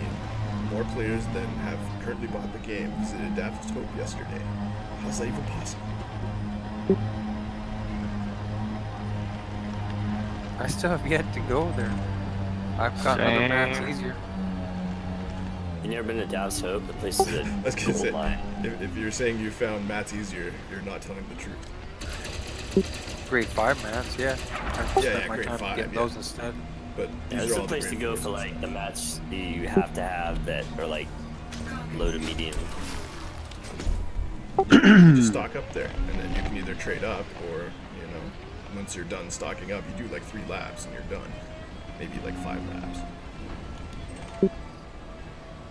more players than have currently bought the game visited Dav's Hope yesterday? How's that even possible? I still have yet to go there. I've got other maps Same. easier. You never been to Dav's Hope? The place is a I was gonna say, gold mine. if you're saying you found mats easier, you're not telling the truth. Grade 5 maps, yeah. I Yeah, spent my grade time 5, getting yeah. those instead. But Yeah, these it's are a all place the to grade go for fours. like the mats you have to have that are like low to medium. You just stock up there, and then you can either trade up, or you know, once you're done stocking up, you do like 3 laps and you're done. Maybe like 5 laps.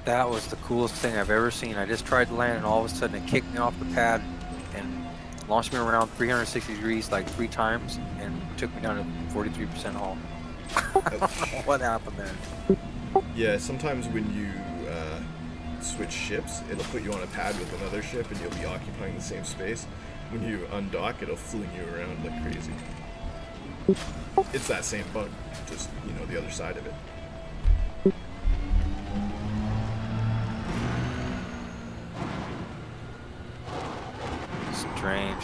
That was the coolest thing I've ever seen. I just tried to land and all of a sudden it kicked me off the pad and launched me around 360 degrees like 3 times and took me down to 43% hull. I don't know what happened there. Yeah, sometimes when you switch ships, it'll put you on a pad with another ship and you'll be occupying the same space. When you undock, it'll fling you around like crazy. It's that same bug, just, you know, the other side of it. Strange.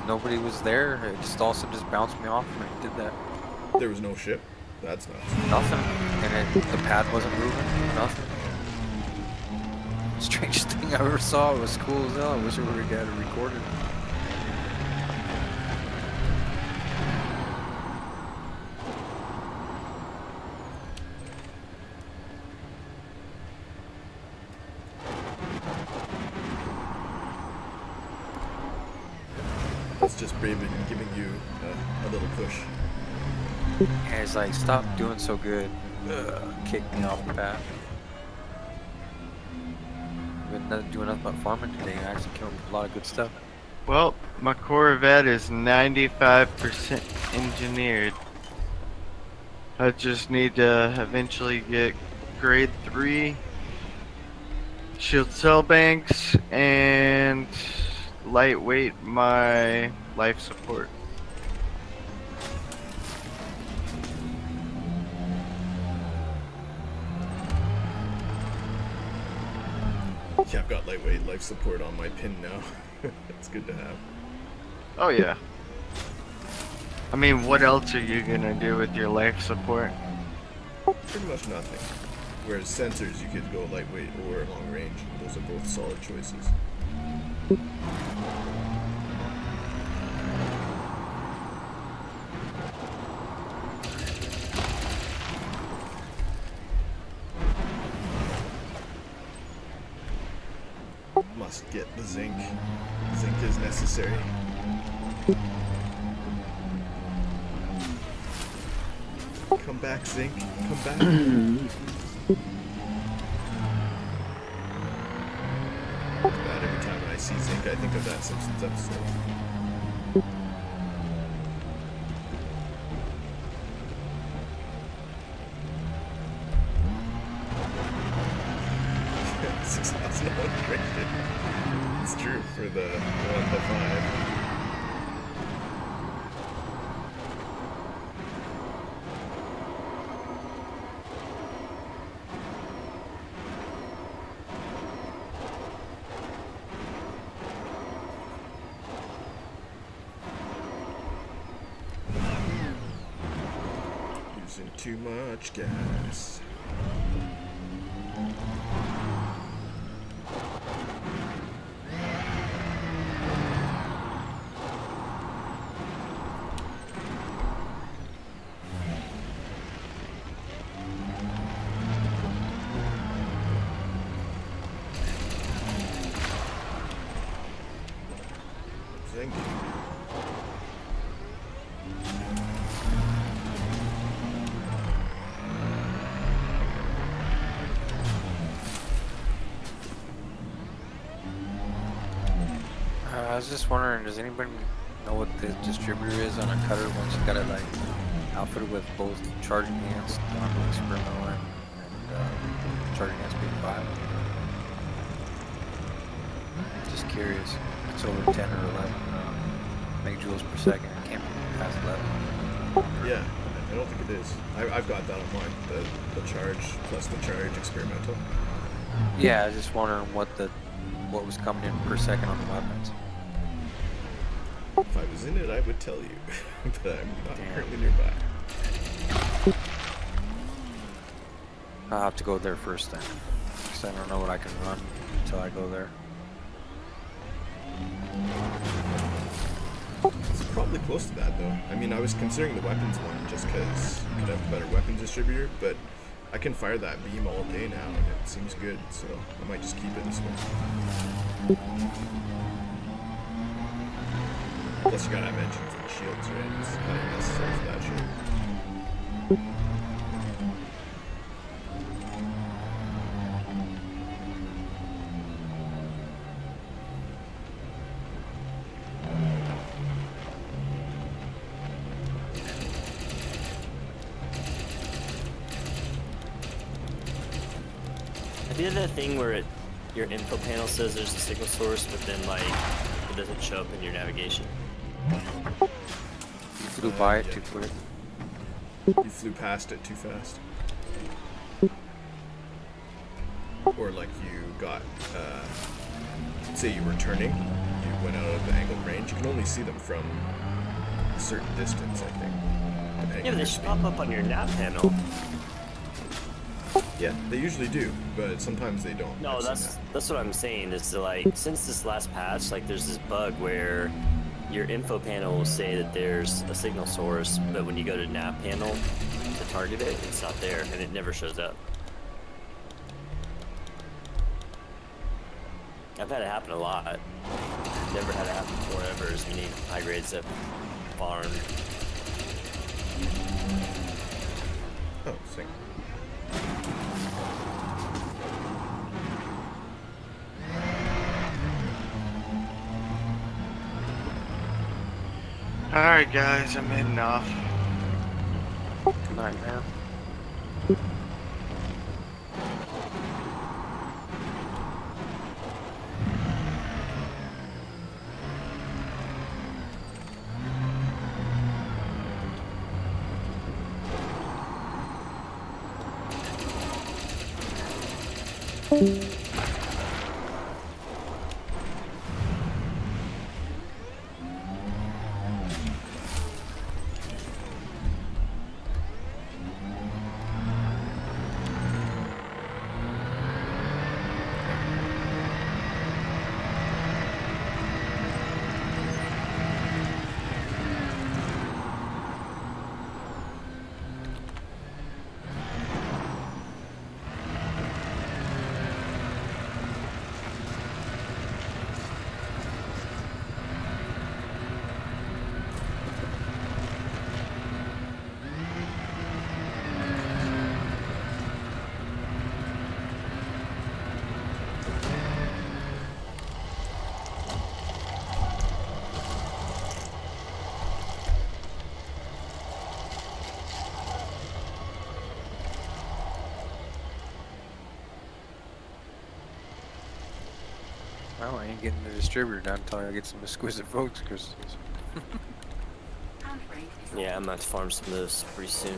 Nobody was there. It just also just bounced me off when it did that. There was no ship. That's nuts. Nothing. And the pad wasn't moving. Nothing. Strangest thing I ever saw. It was cool as hell. I wish I would have got it recorded. That's just Braben giving you a little push. And it's like, stop doing so good. Kick me off the path. Been doing nothing but farming today. I actually came up with a lot of good stuff. Well, my Corvette is 95% engineered. I just need to eventually get grade 3 shield cell banks and lightweight my life support. Yeah, I've got lightweight life support on my pin now. It's good to have. Oh yeah. I mean, what else are you gonna do with your life support? Pretty much nothing. Whereas sensors, you could go lightweight or long range. Those are both solid choices. Must get the zinc. Zinc is necessary. Come back, zinc. Come back. About every time I see zinc, I think of that Simpsons episode. It's true for the 1-5. Using too much gas. Zinc. I was just wondering, does anybody know what the distributor is on a cutter once you got it like outfitted with both charging hands, normal experimental and charging hands being 5? Just curious. It's over 10 or 11 megajoules per second. It can't be past 11. Yeah, I don't think it is. I've got that on mine. The charge plus the charge experimental. Yeah, I was just wondering what was coming in per second on the weapons. If I was in it, I would tell you, but I'm not currently nearby. I'll have to go there first then, because I don't know what I can run until I go there. It's probably close to that, though. I mean, I was considering the weapons one just because you could have a better weapons distributor, but I can fire that beam all day now, and it seems good, so I might just keep it this way. Plus, you gotta have engines and shields, right? It's kind of necessary for that shit. I did that thing where it your info panel says there's a signal source, but then like it doesn't show up in your navigation. You flew by it too quick. You flew past it too fast. Or like you got, say you were turning, you went out of the angled range, you can only see them from a certain distance, I think. Yeah, but they should pop up on your nav panel. Yeah, they usually do, but sometimes they don't. No, that's what I'm saying, is to like, since this last patch, like there's this bug where your info panel will say that there's a signal source, but when you go to nav panel to target it, it's not there, and it never shows up. I've had it happen a lot. Never had it happen before ever, as many high grades have farmed. Oh, sick. Alright guys, I'm heading off. Good night, man. Well, I ain't getting the distributor done until I get some exquisite votes, Chris. Yeah, I'm about to farm some of those pretty soon.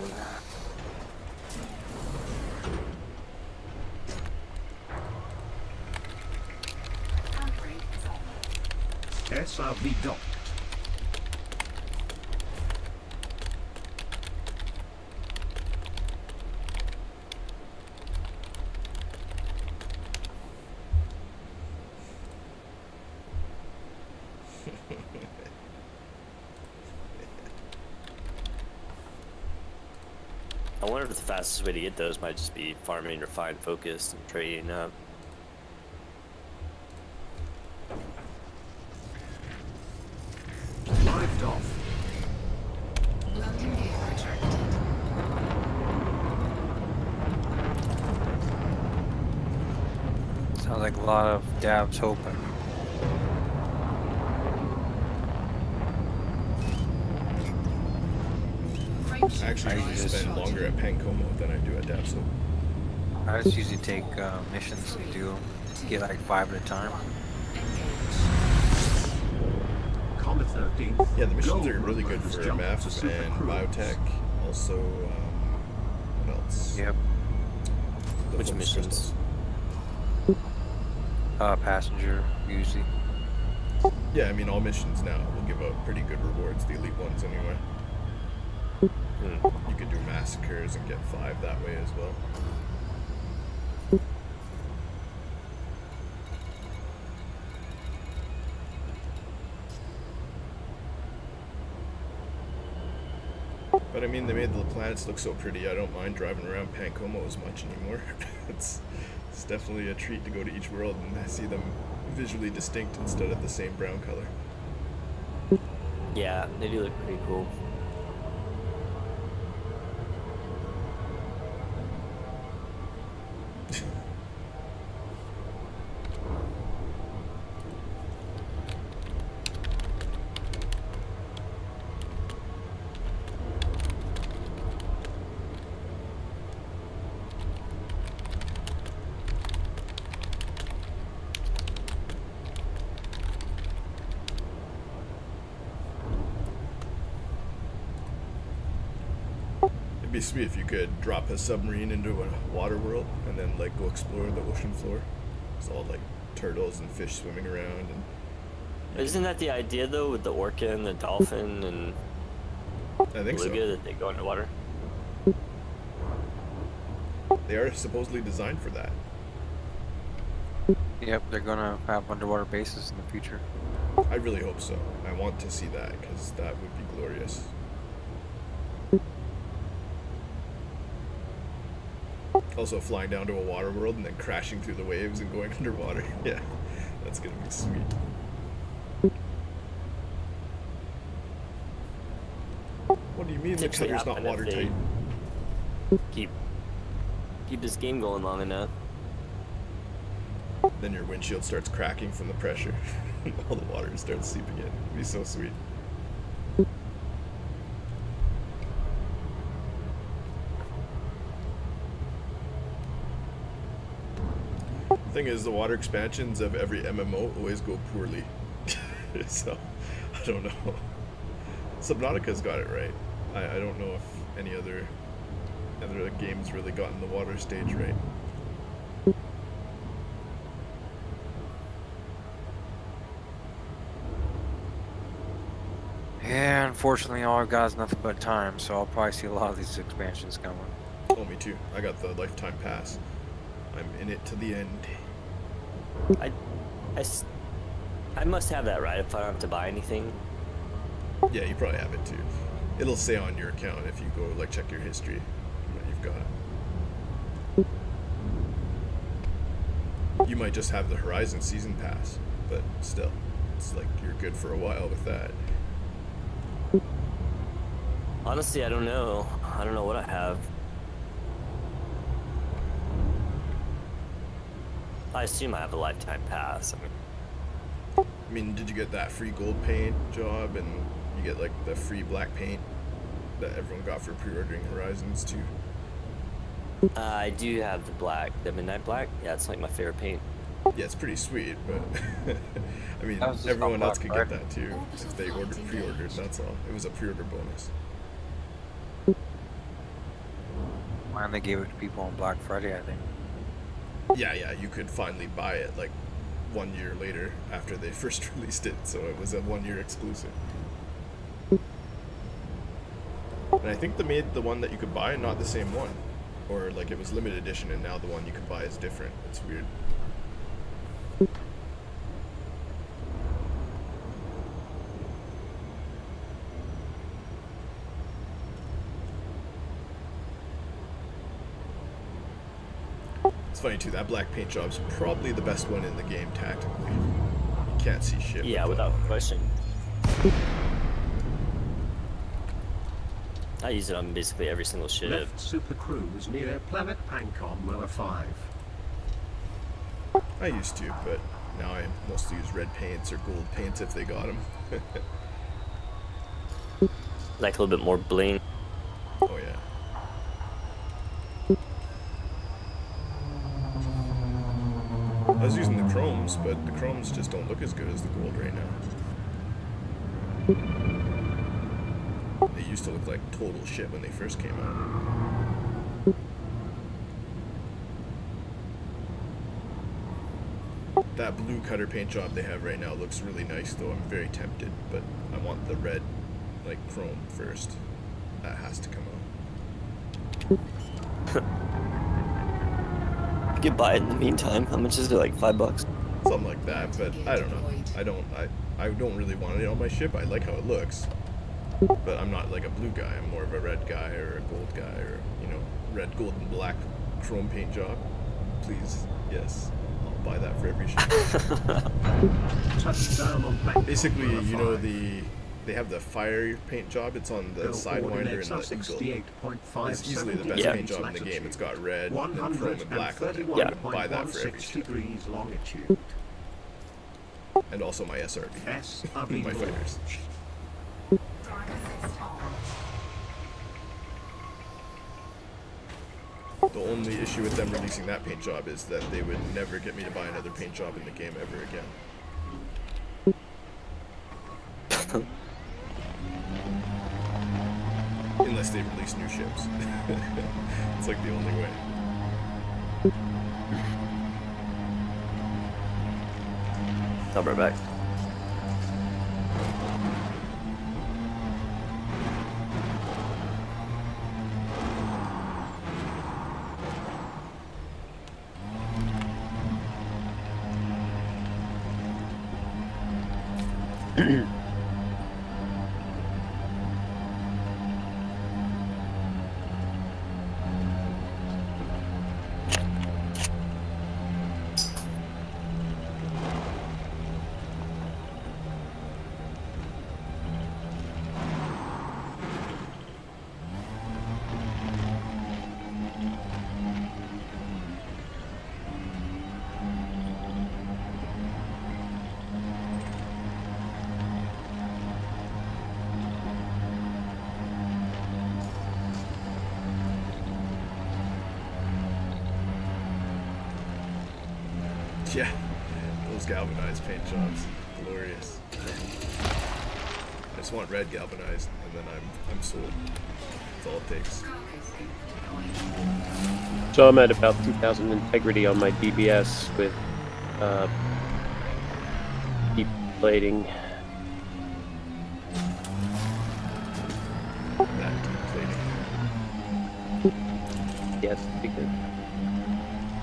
SRV docked. I wonder if the fastest way to get those might just be farming refined focus and trading up. Lift off. Landing gear retracted. Sounds like a lot of dabs hoping. I actually usually spend longer at Pancomo than I do at Dapso. I just usually take missions and do them. Get like 5 at a time. Comet 13. Yeah, the missions are really good for math and biotech. Also, what else? Yep. The Which focus missions? crystals. Passenger, usually. Yeah, I mean, all missions now will give out pretty good rewards, the elite ones anyway. You could do massacres and get 5 that way as well. But I mean, they made the planets look so pretty, I don't mind driving around Pancomo as much anymore. it's definitely a treat to go to each world and see them visually distinct instead of the same brown color. Yeah, they do look pretty cool. be sweet if you could drop a submarine into a water world and then like go explore the ocean floor. It's all like turtles and fish swimming around. And isn't that the idea though, with the orca and the dolphin and I think beluga so. that they go underwater? They are supposedly designed for that. Yep, they're gonna have underwater bases in the future. I really hope so. I want to see that because that would be glorious. Also flying down to a water world and then crashing through the waves and going underwater. Yeah, that's gonna be sweet. What do you mean the Typically cutter's not happen if watertight? Keep this game going long enough. Then your windshield starts cracking from the pressure. All the water starts seeping in. It'd be so sweet. Thing is, the water expansions of every MMO always go poorly. So, I don't know. Subnautica's got it right. I don't know if any other games really gotten the water stage right. Yeah, unfortunately, all I've got is nothing but time, so I'll probably see a lot of these expansions coming. Oh, me too. I got the lifetime pass. I'm in it to the end. I must have that, right? If I don't have to buy anything. Yeah, you probably have it too. It'll say on your account if you go like check your history what you've got. You might just have the Horizon season pass, but still, it's like you're good for a while with that. Honestly, I don't know. I don't know what I have. I assume I have a lifetime pass. I mean, did you get that free gold paint job and you get like the free black paint that everyone got for pre-ordering Horizons too? I do have the midnight black. Yeah, it's like my favorite paint. Yeah, it's pretty sweet, but I mean, That was just everyone on else could Black get that too if they pre-ordered. That's all. It was a pre-order bonus. And they gave it to people on Black Friday, I think. Yeah, you could finally buy it like 1 year later after they first released it, so it was a 1 year exclusive. And I think they made the one that you could buy not the same one, or like it was limited edition and now the one you can buy is different. It's weird. It's funny too, that black paint job's probably the best one in the game tactically. You can't see shit. Yeah, with without that. question. I use it on basically every single ship. Left Super Cruise near Planet Pancom Lower 5. I used to, but now I mostly use red paints or gold paints if they got them. Like a little bit more bling. Oh yeah. I was using the chromes, but the chromes just don't look as good as the gold right now. They used to look like total shit when they first came out. That blue cutter paint job they have right now looks really nice though. I'm very tempted, but I want the red, like chrome first. That has to come out. You could buy it in the meantime. How much is it? Like $5? Something like that, but I don't know. I don't really want it on my ship. I like how it looks. But I'm not like a blue guy. I'm more of a red guy or a gold guy or, you know, red, gold, and black chrome paint job. Please, yes. I'll buy that for every ship. Touchdown on Pancom Basically, Lower you know, 5. they have the fire paint job. It's on the Sidewinder and the Eagle. It's easily the best paint job in the game. It's got red and chrome and black on it. Yeah. I would buy that for every ship. degrees longitude. And also my SRB. SRB My fighters. The only issue with them releasing that paint job is that they would never get me to buy another paint job in the game ever again. unless they release new ships. It's like the only way. I'll be right back. Yeah, those galvanized paint jobs, glorious. I just want red galvanized, and then I'm sold. That's all it takes. So I'm at about 2,000 integrity on my DBS with deep plating. That deep plating. Yeah, it's pretty good.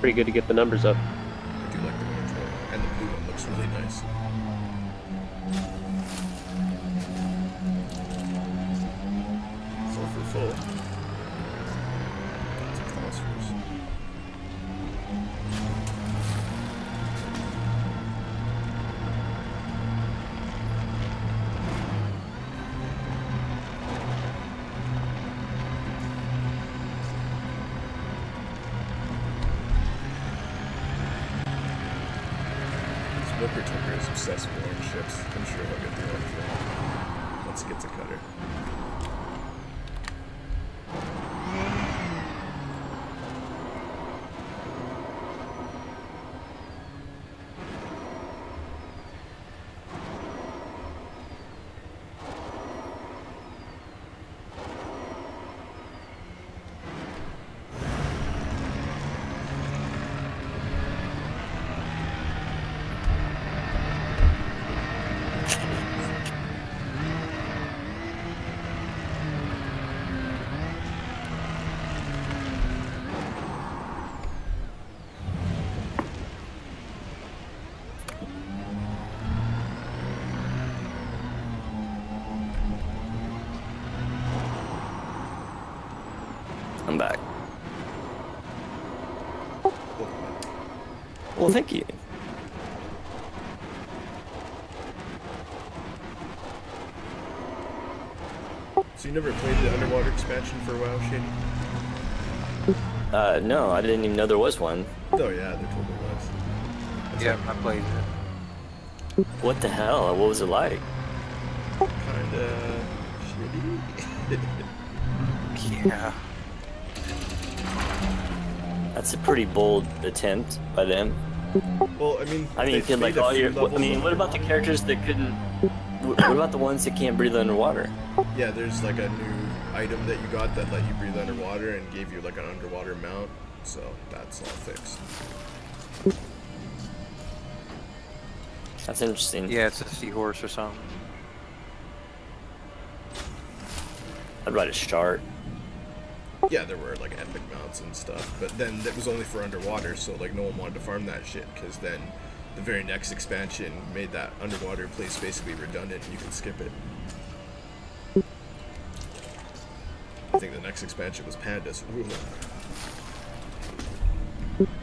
Pretty good to get the numbers up. I do like the orange one, and the blue one looks really nice. Sulfur full. Lots of phosphorus. Whipper Tucker is obsessed with orange ships. I'm sure he'll get the orange one once he gets a cutter. I'm back. Well, thank you. So you never played the underwater expansion for WoW, Shady? No, I didn't even know there was one. Oh yeah, there totally was. That's Yeah, I played it. What the hell? What was it like? kinda shitty. Yeah. That's a pretty bold attempt by them. Well, I mean, could like all your. What about the characters that couldn't? What about the ones that can't breathe underwater? Yeah, there's like a new item that you got that let you breathe underwater and gave you like an underwater mount, so that's all fixed. That's interesting. Yeah, it's a seahorse or something. I'd write a shark. Yeah, there were like epic mounts and stuff, but then that was only for underwater, so like no one wanted to farm that shit, because then the very next expansion made that underwater place basically redundant and you can skip it. I think the next expansion was Pandas. Ooh.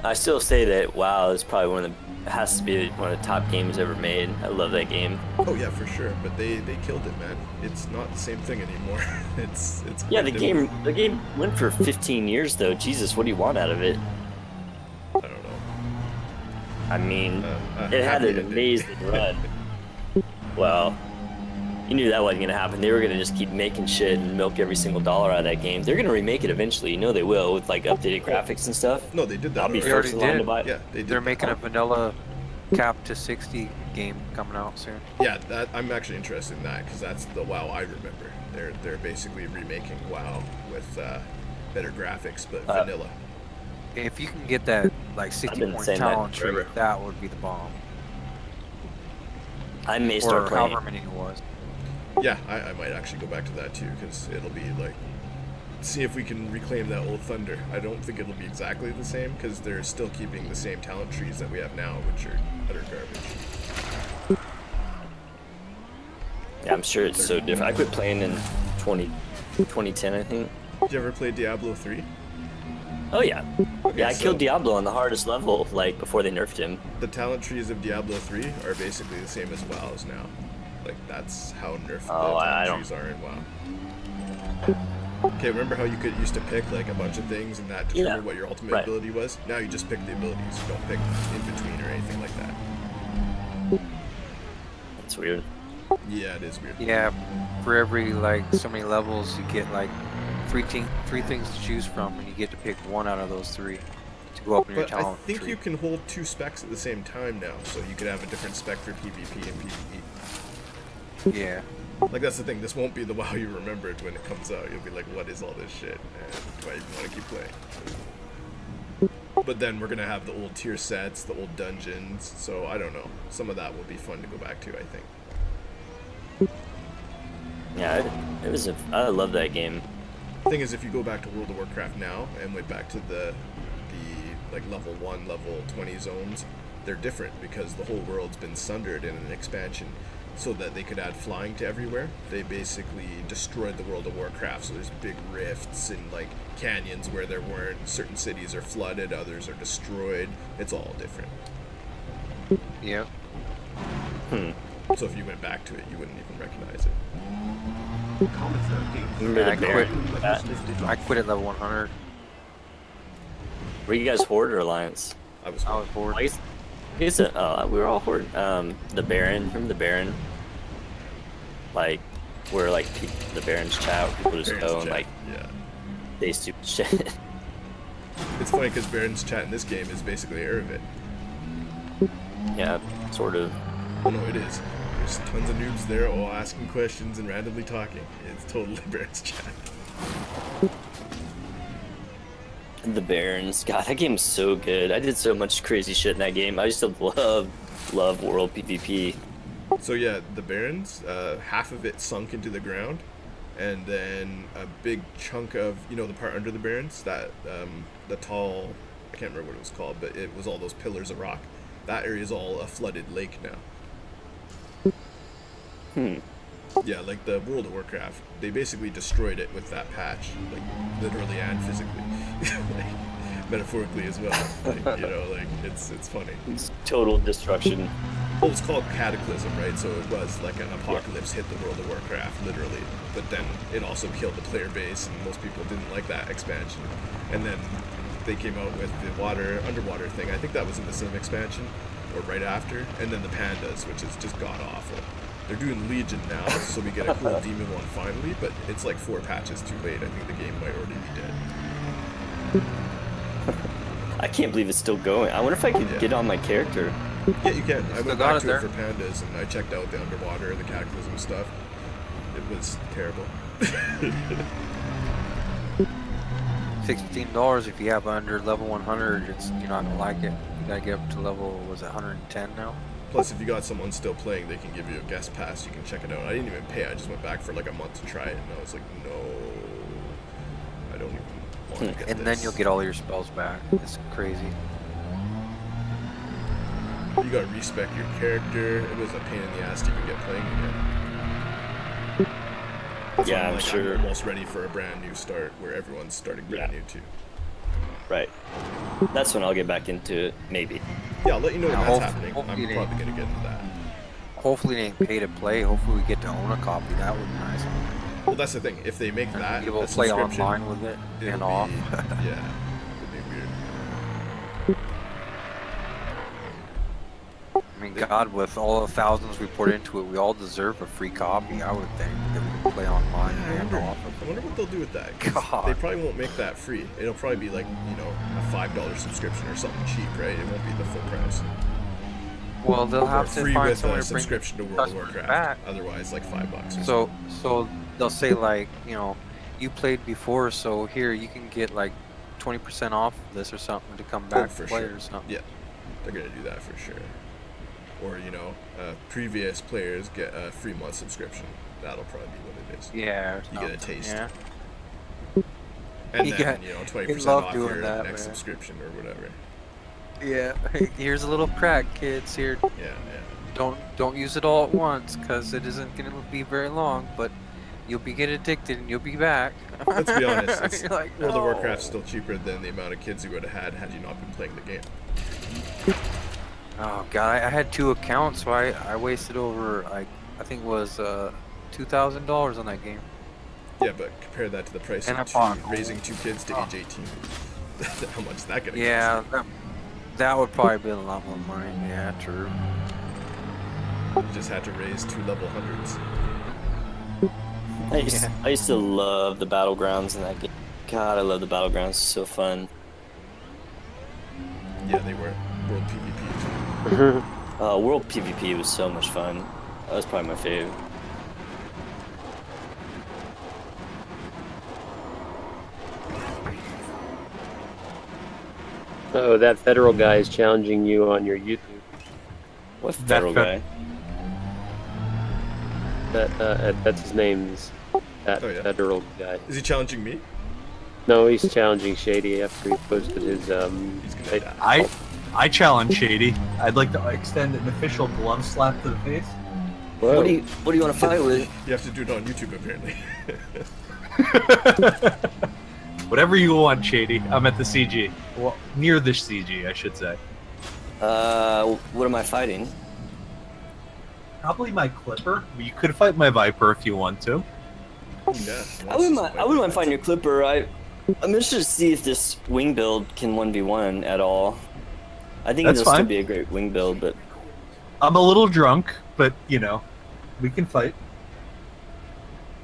I still say that WoW is probably one of the has to be one of the top games ever made. I love that game. Oh yeah, for sure. But they killed it, man. It's not the same thing anymore. it's yeah. The game went for 15 years though. Jesus, what do you want out of it? I don't know. I mean, it had an amazing run. Well, you knew that wasn't gonna happen. They were gonna just keep making shit and milk every single dollar out of that game. They're gonna remake it eventually. You know they will, with like updated graphics and stuff. No, they did that. I'll be already. first in line to buy it. Yeah, they did. They're making a vanilla cap to 60 game coming out soon. Yeah, that I'm actually interested in that because that's the WoW I remember. They're basically remaking WoW with better graphics but vanilla. If you can get that like 60-point talent tree, that would be the bomb. I may start playing. However many it was. Yeah, I might actually go back to that too because it'll be like, see if we can reclaim that old thunder. I don't think it'll be exactly the same because they're still keeping the same talent trees that we have now, which are utter garbage. Yeah, I'm sure it's so different. I quit playing in 2010, I think. Did you ever play Diablo 3? Oh yeah. Okay, yeah, I killed Diablo on the hardest level, like, before they nerfed him. The talent trees of Diablo 3 are basically the same as WoW's now. Like, that's how nerfed the talent trees are in WoW. Okay, remember how you used to pick, like, a bunch of things and that determined what your ultimate ability was? Now you just pick the abilities. You don't pick in between or anything like that. That's weird. Yeah, it is weird. Yeah, for every, like, so many levels, you get, like, three things to choose from, and you get to pick one out of those three to go up in your talent I think tree. you can hold 2 specs at the same time now, so you could have a different spec for PvP and PvE. Yeah. Like, that's the thing, this won't be the WoW you remembered when it comes out. You'll be like, what is all this shit? And do I even want to keep playing? But then we're going to have the old tier sets, the old dungeons, so I don't know. Some of that will be fun to go back to, I think. Yeah, I love that game. The thing is, if you go back to World of Warcraft now and went back to the like level 1, level 20 zones, they're different because the whole world's been sundered in an expansion so that they could add flying to everywhere. They basically destroyed the World of Warcraft, so there's big rifts and like canyons where there weren't. Certain cities are flooded, others are destroyed. It's all different. Yeah. So if you went back to it, you wouldn't even recognize it. I quit at level 100. Were you guys Horde or Alliance? I was Horde. We were all Horde. The Baron, remember the Baron? Like, where like the Baron's chat, people just go and like, say stupid shit. It's funny because Baron's chat in this game is basically Erevit. Yeah, sort of. Oh no, it is. There's tons of noobs there all asking questions and randomly talking. It's totally Baron's chat. The Barons. God, that game's so good. I did so much crazy shit in that game. I used to love World PvP. So yeah, the Barons, half of it sunk into the ground, and then a big chunk of, you know, the part under the Barons, that, the tall, I can't remember what it was called, but it was all those pillars of rock. That area is all a flooded lake now. Yeah, like the World of Warcraft, they basically destroyed it with that patch, like literally and physically, like, metaphorically as well. Like, you know, like it's funny. It's total destruction. Well, it's called Cataclysm, right? So it was like an apocalypse hit the World of Warcraft, literally. But then it also killed the player base, and most people didn't like that expansion. And then they came out with the underwater thing. I think that was in the same expansion, or right after. And then the pandas, which is just god-awful. They're doing Legion now, so we get a cool demon one finally, but it's like 4 patches too late. I think the game might already be dead. I can't believe it's still going. I wonder if I could get on my character. Yeah, you can. I went back to it for pandas, and I checked out the underwater, the Cataclysm stuff. It was terrible. $16 if you have under level 100, you're not gonna like it. You gotta get up to level, was it 110 now? Plus, if you got someone still playing, they can give you a guest pass. You can check it out. I didn't even pay. I just went back for like a month to try it, and I was like, no, I don't even want to get this. And then you'll get all your spells back. It's crazy. You gotta respec your character. It was a pain in the ass to even get playing again. That's Yeah, why I'm sure. I'm almost ready for a brand new start where everyone's starting brand new too. Right. That's when I'll get back into it, maybe. Yeah, I'll let you know when that's hopefully happening. I'm probably gonna get into that. Hopefully it ain't pay to play. Hopefully we get to own a copy. That would be nice. Well, that's the thing. If they make that Be able a to play subscription, online with it it'll and be- off. Yeah, it'd be weird. I mean, God, with all the thousands we put into it, we all deserve a free copy, I would think, that we can play online and off. I wonder what they'll do with that. 'Cause God. They probably won't make that free. It'll probably be like, you know, a $5 subscription or something cheap, right? It won't be the full price. Well, they'll Or have to free find with someone a to bring subscription to World of customers Warcraft. back. Otherwise, like $5 or So they'll say like, you know, you played before, so here you can get like 20% off this or something to come back for play sure. or something. Yeah, they're gonna do that for sure. Or you know, previous players get a free month subscription. That'll probably be what it is. Yeah. You get a taste. Yeah. And You then got- you know, you 20% love off doing your that, next man. subscription or whatever. Yeah. Here's a little crack, kids. Here. Yeah. Don't use it all at once, cause it isn't gonna be very long. But you'll get addicted and you'll be back. Let's be honest. It's, You're like, World of "No." Warcraft's still cheaper than the amount of kids you would have had you not been playing the game. Oh god, I had 2 accounts, so I wasted over like I think it was $2,000 on that game. Yeah, but compare that to the price And of I bought- raising 2 kids to age 18. How much is that gonna Yeah, cost? that would probably be a lot more money. Yeah, true. You just had to raise 2 level 100s. I used to love the battlegrounds in that game. God, I love the battlegrounds. So fun. Yeah, they were. World PvP too. World PvP was so much fun. That was probably my favorite. Oh, that federal guy is challenging you on your YouTube. What federal guy? That's his name. That Oh, yeah. federal guy. Is he challenging me? No, he's challenging Shady after he posted his He's gonna die. I challenge Shady. I'd like to extend an official glove slap to the face. Whoa. What do you want to fight with? You have to do it on YouTube apparently. Whatever you want, Shady. I'm at the CG. Well, near the CG, I should say. What am I fighting? Probably my Clipper. You could fight my Viper if you want to. Yeah. I wouldn't mind fighting your Clipper. I'm interested to see if this wing build can 1v1 at all. I think That's it'll still fine. be a great wing build, but I'm a little drunk, but, you know, we can fight.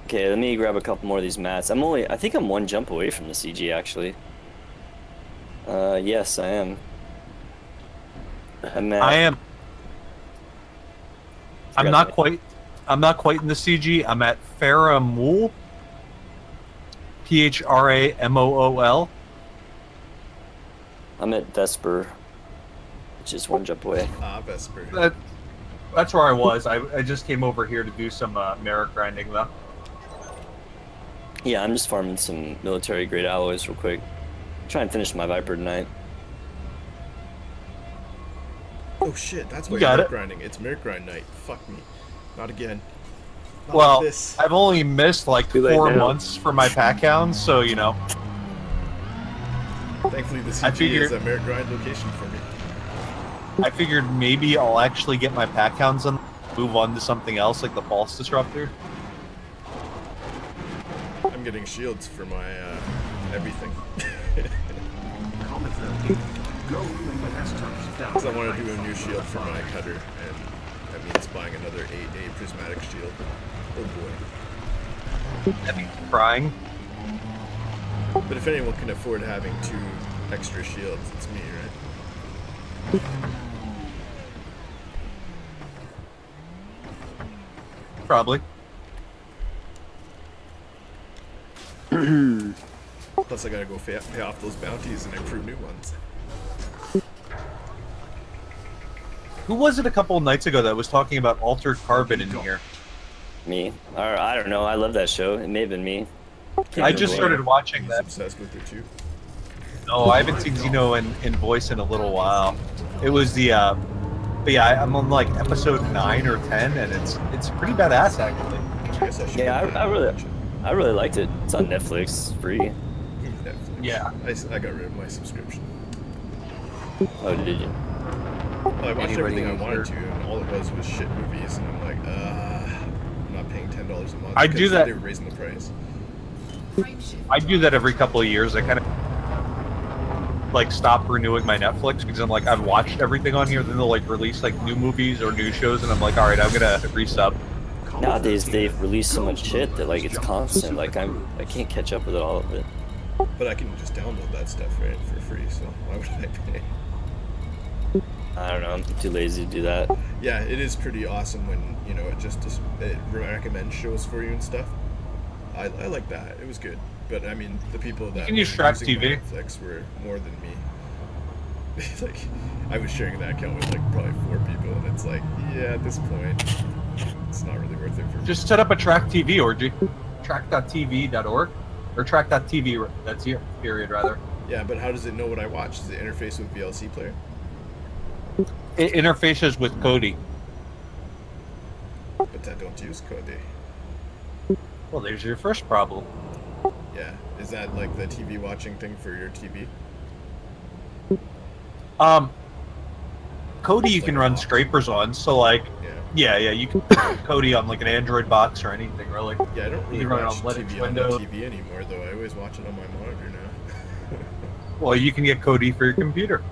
okay, let me grab a couple more of these mats. I think I'm 1 jump away from the CG actually. Yes, I am. I'm not quite in the CG. I'm at Pharamool. Phramool. I'm at Vesper, which is 1 jump away. Vesper. That's where I was. I just came over here to do some merit grinding though. Yeah, I'm just farming some military grade alloys real quick. Try and finish my Viper tonight. Oh shit, that's why You you're got merit it. grinding. It's merit grind night. Fuck me. Not again. Not Well, like this. I've only missed like Too late 4 now. months for my pack hounds, so you know. Thankfully the I CG figured- is a merit grind location for me. I figured maybe I'll actually get my pack hounds and move on to something else like the Pulse Disruptor. I'm getting shields for my everything. Comet 13. Gold in the best touchdown. Because I want to do a new shield for my cutter, and that means buying another 8A prismatic shield. Oh boy. That'd be crying. But if anyone can afford having 2 extra shields, it's me, right? Probably. Plus I gotta go pay off those bounties and accrue new ones. Who was it a couple of nights ago that was talking about Altered Carbon in here? Me? Or I don't know. I love that show. It may have been me. I just started watching He's that. obsessed with it too. No, I haven't seen Xeno in voice in a little while. It was the, but yeah, I'm on like episode 9 or 10, and it's pretty badass actually. I guess I should Yeah, go I really- watch it. I really liked it. It's on Netflix. It's free. Netflix. Yeah. I got rid of my subscription. Oh, did you? Well, I watched Anybody everything I here? wanted to, and all it was shit movies, and I'm like, I'm not paying $10 a month. I do because that- They were raising the price. I do that every couple of years. I kind of like stop renewing my Netflix because I'm like I've watched everything on here. Then they'll like release like new movies or new shows, and I'm like, all right, I'm gonna resub. Nowadays they've released so much shit that like it's constant. Like I can't catch up with all of it. But I can just download that stuff, right, for free, so why would I pay? I don't know. I'm too lazy to do that. Yeah, it is pretty awesome when it recommends shows for you and stuff. I like that. It was good. But I mean, the people that can use were Track using my TV. Netflix were more than me. Like, I was sharing that account with like probably 4 people, and it's like, yeah, at this point, it's not really worth it for me. Just set up a Track TV or track.tv.org or track.tv. That's here. Period. Rather. Yeah, but how does it know what I watch? Does it interface with VLC player? It interfaces with Kodi. But I don't use Kodi. Well, there's your first problem. Yeah, is that like the TV watching thing for your TV? Kodi you like can a run box. scrapers on, so like, Yeah. yeah, you can put Kodi on like an Android box or anything, really. Yeah, I don't really can run it watch on Linux, TV on Windows. the TV anymore, though. I always watch it on my monitor now. Well, you can get Kodi for your computer.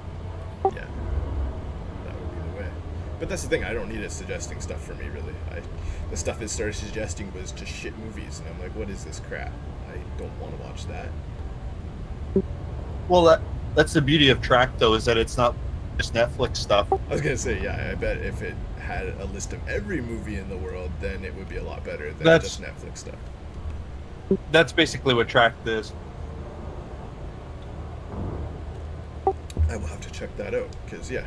Yeah, that would be the way. But that's the thing, I don't need it suggesting stuff for me, really. The stuff it started suggesting was just shit movies, and I'm like, what is this crap? I don't want to watch that. Well, that's the beauty of Track, though, is that it's not just Netflix stuff. I was gonna say, yeah, I bet if it had a list of every movie in the world, then it would be a lot better than just Netflix stuff. That's basically what Track is. I will have to check that out, because, yeah.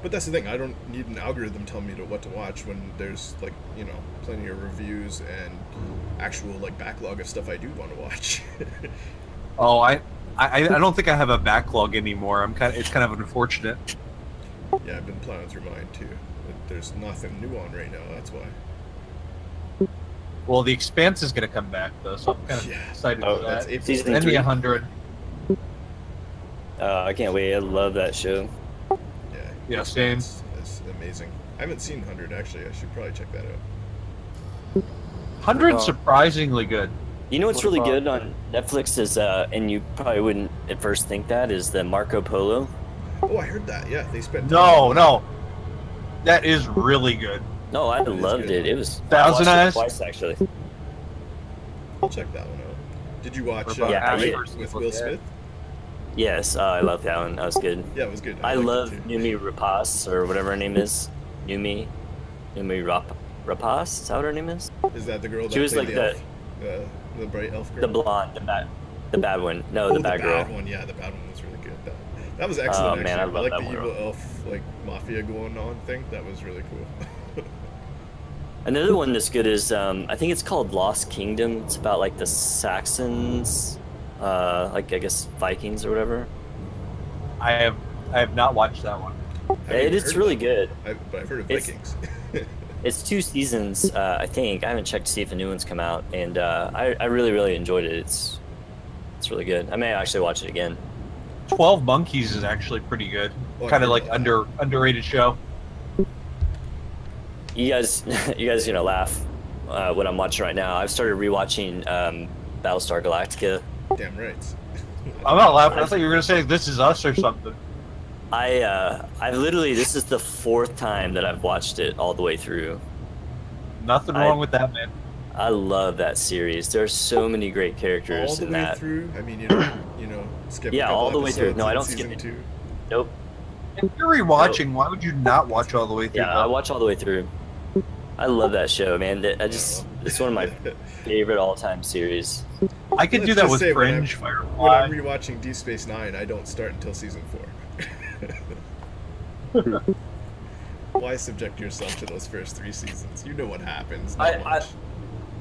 But that's the thing, I don't need an algorithm telling me what to watch when there's, like, you know, plenty of reviews and actual, like, backlog of stuff I do want to watch. Oh, I don't think I have a backlog anymore. It's kind of unfortunate. Yeah, I've been plowing through mine, too. But there's nothing new on right now, that's why. Well, The Expanse is going to come back, though, so I'm kind of excited for that. That's April. Season And 3. the 100. I can't wait. I love that show. Yeah, same. It's amazing. I haven't seen 100, actually. I should probably check that out. 100's surprisingly good. You know what's really good on Netflix is, and you probably wouldn't at first think that, is the Marco Polo. Oh, I heard that. Yeah, they spent... No. That is really good. No, I loved it. It was... Thousand I Eyes? watched it twice, actually. I'll check that one out. Did you watch Yeah, Bright yeah. with Will Smith? Yes, I love that one. That was good. Yeah, it was good. I liked it love too. Numi Rapace, or whatever her name is. Numi Rapace? Is that what her name is? Is that the girl that She was played like the elf? The bright elf girl? The blonde, the bad one. No, the bad girl. The bad one, yeah, the bad one was really good. That was excellent, Oh, man, actually. I love like that the one. evil elf, like, mafia going on thing. That was really cool. Another one that's good is, I think it's called Lost Kingdom. It's about, like, the Saxons, like, I guess, Vikings or whatever. I have not watched that one. It's really good. But I've heard of It's- Vikings. It's 2 seasons, I think. I haven't checked to see if a new one's come out, and I really, really enjoyed it. It's really good. I may actually watch it again. 12 Monkeys is actually pretty good. Oh, I Kind of heard like about underrated show. You guys, gonna laugh what I'm watching right now. I've started rewatching Battlestar Galactica. Damn right. I'm not laughing. I thought you were gonna say This Is Us or something. I've literally, this is the 4th time that I've watched it all the way through. Nothing wrong with that, man. I love that series. There are so many great characters All the in way that. through? I mean, you know, skip Yeah, a couple all the way through. episodes No, I in don't skip season it. 2. Nope. If you're rewatching, why would you not watch all the way through? Yeah, I watch all the way through. I love that show, man. It's one of my favorite all-time series. I could do Let's that just with say, Fringe, when Firefly. I'm rewatching Deep Space Nine, I don't start until season 4. Why subject yourself to those first 3 seasons? You know what happens. Not much.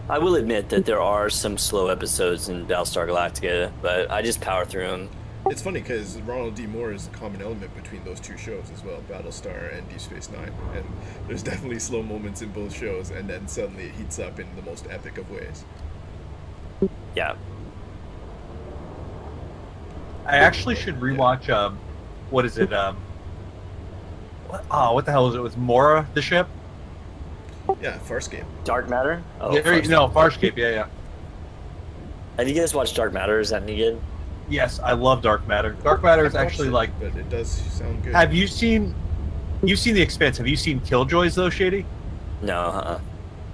I will admit that there are some slow episodes in Battlestar Galactica, but I just power through them. It's funny because Ronald D. Moore is the common element between those 2 shows as well, Battlestar and Deep Space Nine. And there's definitely slow moments in both shows, and then suddenly it heats up in the most epic of ways. Yeah. I actually should rewatch. What is it? What the hell is it? With Mora, the ship? Yeah, Farscape. Dark Matter? Oh, Farscape. Yeah. Have you guys watched Dark Matter? Is that any good? Yes, I love Dark Matter. Dark Matter is actually like. But it does sound good. Have you seen? You've seen The Expanse. Have you seen Killjoys though, Shady? No.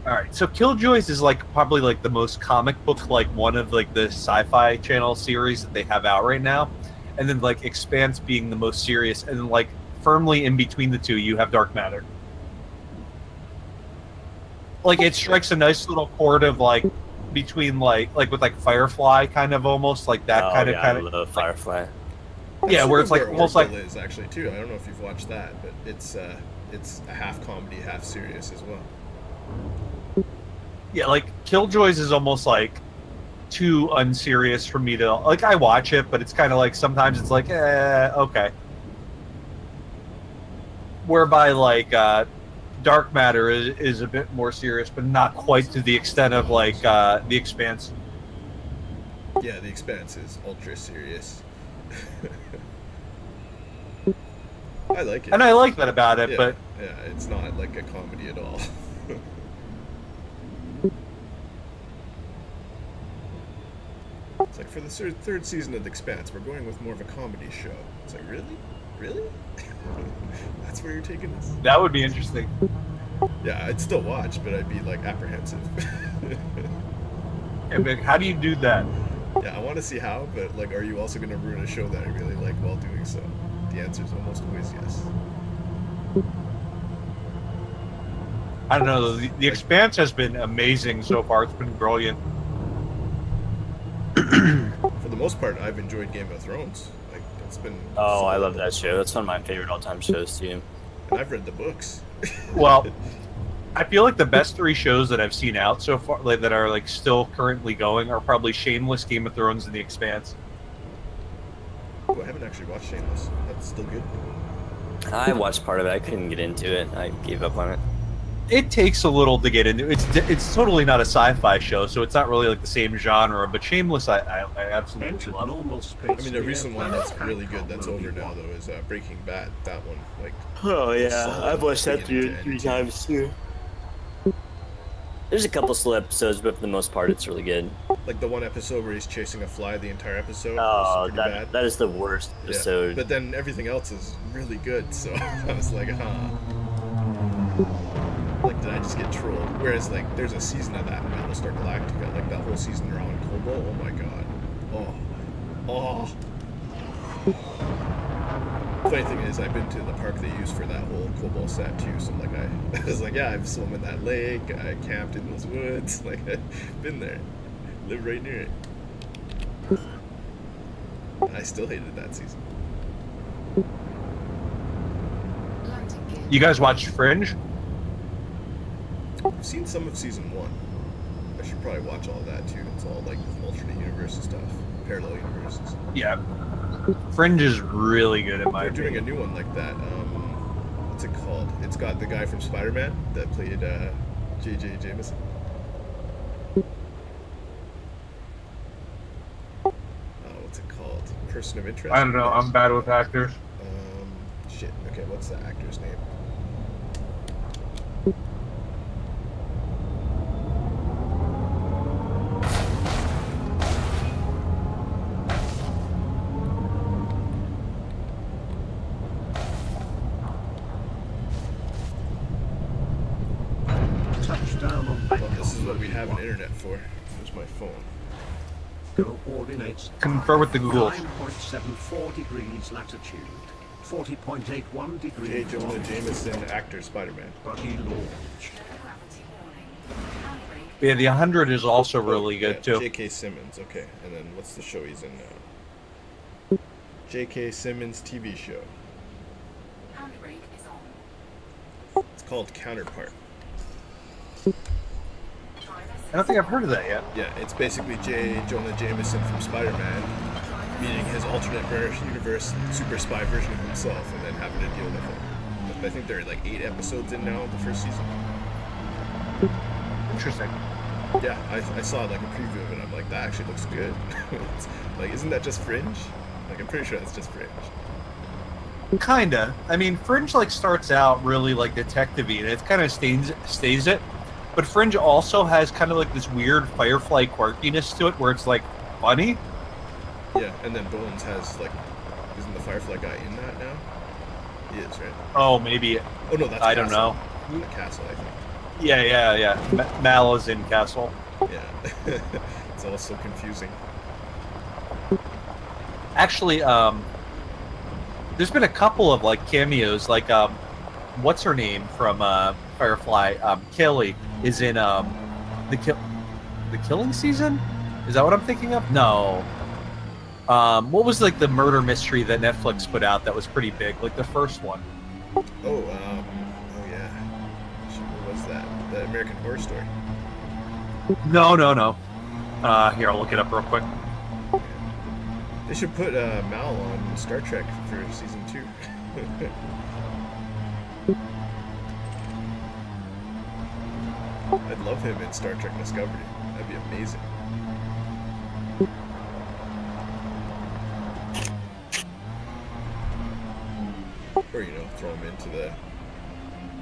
All right, so Killjoys is like probably like the most comic book, like one of like the Sci-Fi Channel series that they have out right now, and then like Expanse being the most serious, and then like firmly in between the two, you have dark matter. Like it strikes a nice little chord of like between like with like Firefly kind of almost like that Oh, kind yeah, of I love Firefly. yeah, where it's like almost like is actually too. I don't know if you've watched that, but it's a half comedy, half serious as well. yeah, like Killjoys is almost like too unserious for me to like. I watch it, but it's kind of like sometimes it's like okay. Whereby like Dark Matter is a bit more serious, but not quite to the extent of like The Expanse. Yeah, The Expanse is ultra serious. I like it. And I like that about it, yeah, but yeah, it's not like a comedy at all. It's like for the third season of The Expanse, we're going with more of a comedy show. It's like, really? Really? That's where you're taking this? that would be interesting. Yeah, I'd still watch, but I'd be like apprehensive. Yeah, but how do you do that? Yeah, I want to see how, but like, are you also going to ruin a show that I really like while doing so? The answer is almost always yes. I don't know. The Expanse has been amazing so far. It's been brilliant. For the most part, I've enjoyed Game of Thrones. Like, it's been. Oh, I love that show. That's one of my favorite all-time shows too. And I've read the books. Well, I feel like the best 3 shows that I've seen out so far, like, that are like still currently going, are probably Shameless, Game of Thrones, and The Expanse. Oh, I haven't actually watched Shameless. That's still good. I watched part of it. I couldn't get into it. I gave up on it. It takes a little to get into. It's totally not a sci-fi show, so it's not really like the same genre. But Shameless, I absolutely Enter love. normal I space mean, the near recent one planet that's really good Hancock that's will over be now, one. though, is Breaking Bad. That one, like. Oh yeah, solid I've watched that beginning to three end. times too. There's a couple slow episodes, but for the most part, it's really good. Like the one episode where he's chasing a fly the entire episode. Oh, was pretty bad. that is the worst Yeah. episode. But then everything else is really good, so I was like, like, did I just get trolled? Whereas, like, there's a season of that in Battlestar Galactica, like that whole season around Cobalt. Oh my god. Oh. Funny thing is, I've been to the park they use for that whole Cobalt set too, so like I was like, yeah, I've swum in that lake, I camped in those woods, like I've been there, lived right near it. I still hated that season. You guys watched Fringe? I've seen some of season 1. I should probably watch all that too. It's all like alternate universe and stuff, parallel universes. Yeah. Fringe is really good in my They're doing opinion. a new one like that. What's it called? It's got the guy from Spider-Man that played J.J. Jameson. What's it called? Person of Interest? I don't know. I'm bad with actors. Shit. Okay, what's the actor's name? Touchdown on Well, this is what we have an internet for. Here's my phone. coordinates Confer with the Googles. 9.74 degrees latitude, 40.81 J. degrees Jonah Jameson, actor, Spider-Man. Buggy launch. Yeah, the 100 is also really good too. J.K. Simmons, okay. And then what's the show he's in now? J.K. Simmons TV show. It's called Counterpart. I don't think I've heard of that yet. Yeah, it's basically J. Jonah Jameson from Spider-Man meeting his alternate universe super spy version of himself and then having to deal with it. I think there are like 8 episodes in now of the first season. Interesting. Yeah, I saw like a preview of it and I'm like, that actually looks good. It's like, isn't that just Fringe? Like, I'm pretty sure that's just Fringe. Kinda. I mean, Fringe like starts out really like detective-y, and it kind of stays it. But Fringe also has kind of like this weird Firefly quirkiness to it, where it's like funny. Yeah, and then Bones has like, isn't the Firefly guy in that now? He is, right? Oh, maybe. Oh no, that's I don't Castle. know. The Castle, I think. Yeah. Mal is in Castle. Yeah, it's all so confusing. Actually, there's been a couple of like cameos, like what's her name from Firefly? Kelly is in the Killing Season. Is that what I'm thinking of? No. What was like the murder mystery that Netflix put out that was pretty big, like the first one? Oh, yeah. What was that? The American Horror Story. No. Here, I'll look it up real quick. They should put Mal on Star Trek for season 2. I'd love him in Star Trek Discovery. That'd be amazing. Or, you know, throw him into the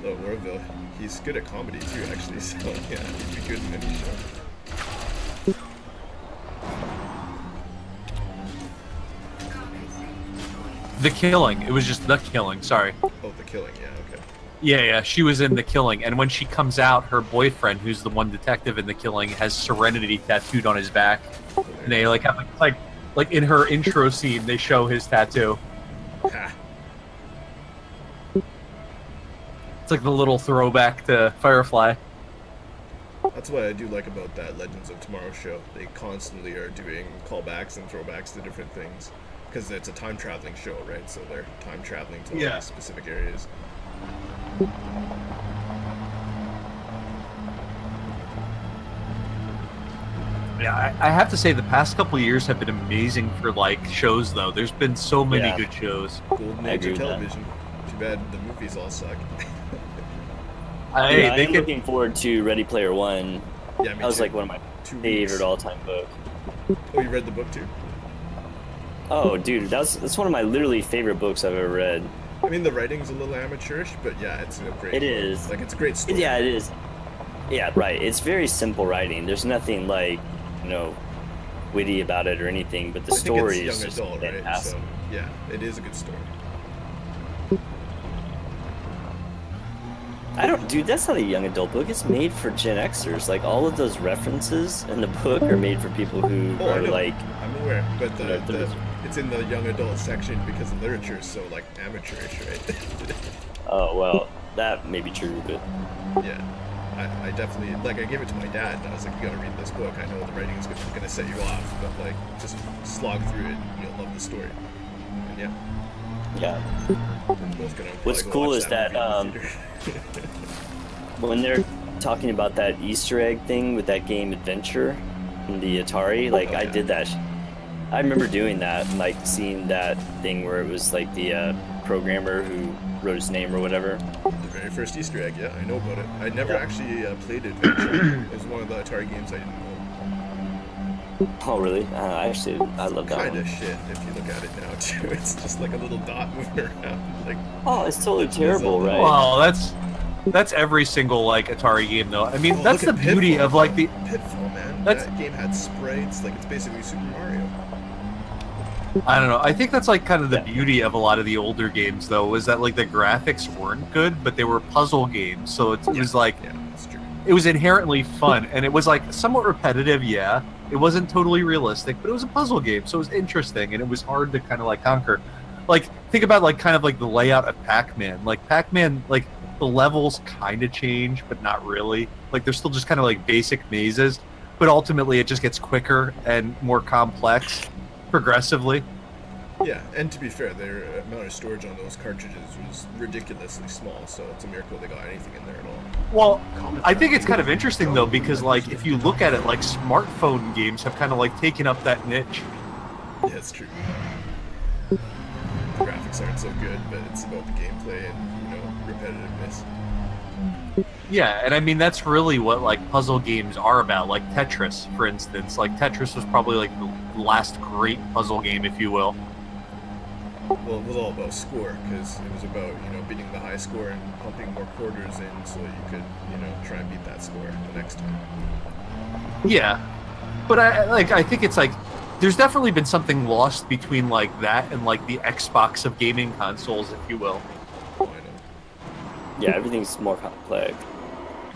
Orville. He's good at comedy too, actually, so yeah, he'd be good in any show. The Killing. It was just The Killing, sorry. Oh, The Killing, yeah, okay. Yeah, she was in The Killing, and when she comes out, her boyfriend, who's the one detective in The Killing, has Serenity tattooed on his back. And they like have like in her intro scene, they show his tattoo. Ha. It's like the little throwback to Firefly. That's what I do like about that Legends of Tomorrow show. They constantly are doing callbacks and throwbacks to different things. Because it's a time traveling show, right? So they're time traveling to all these specific areas. Yeah, I have to say the past couple of years have been amazing for like shows though. There's been so many good shows. Golden Age of television. Too bad the movies all suck. I'm looking forward to Ready Player One. Yeah, me that was too. like one of my favorite all-time books. Oh, you read the book too? Oh, dude, that's one of my literally favorite books I've ever read. I mean, the writing's a little amateurish, but yeah, it's a great. It is. Like, it's a great story. Yeah, it is. Yeah, right. It's very simple writing. There's nothing like, you know, witty about it or anything, but the story is just fantastic. Right? So, yeah, it is a good story. Dude, that's not a young adult book. It's made for Gen Xers. Like, all of those references in the book are made for people who are like... I'm aware, but it's in the young adult section because the literature is so, like, amateurish, right? Oh, well, that may be true, but... Yeah, I definitely... Like, I gave it to my dad, and I was like, you gotta read this book. I know the writing is gonna set you off, but, like, just slog through it, and you'll love the story. And, yeah. Yeah. What's go cool watch is that when they're talking about that Easter egg thing with that game Adventure in the Atari, like I did that. I remember doing that and like seeing that thing where it was like the programmer who wrote his name or whatever. The very first Easter egg, yeah, I know about it. I never actually played Adventure. It was one of the Atari games I didn't know. Oh really? I love that Kinda one. shit if you look at it now too. It's just like a little dot moving around. Like, oh, it's totally terrible, right? Well, that's every single like Atari game though. I mean, that's the beauty of like the Pitfall, man. That game had sprites. Like, it's basically Super Mario. I don't know. I think that's like kind of the beauty of a lot of the older games though, was that like the graphics weren't good, but they were puzzle games. So it was like that's true. It was inherently fun, and it was like somewhat repetitive. Yeah, it wasn't totally realistic, but it was a puzzle game, so it was interesting, and it was hard to kind of like conquer. Like, think about like kind of like the layout of Pac-Man. Like Pac-Man, like the levels kind of change, but not really. Like they're still just kind of like basic mazes, but ultimately it just gets quicker and more complex progressively. Yeah, and to be fair, their amount of storage on those cartridges was ridiculously small, so it's a miracle they got anything in there at all. Well, I think it's kind of interesting though, because like if you look at it, like smartphone games have kind of like taken up that niche. Yeah, it's true. The graphics aren't so good, but it's about the gameplay and, you know, repetitiveness. Yeah, and I mean that's really what like puzzle games are about. Like Tetris, for instance. Like Tetris was probably like the last great puzzle game, if you will. Well, it was all about score, because it was about, you know, beating the high score and pumping more quarters in so you could, you know, try and beat that score the next time. Yeah, but I think it's like there's definitely been something lost between like that and like the Xbox of gaming consoles, if you will. Oh, I know. Yeah, everything's more complex.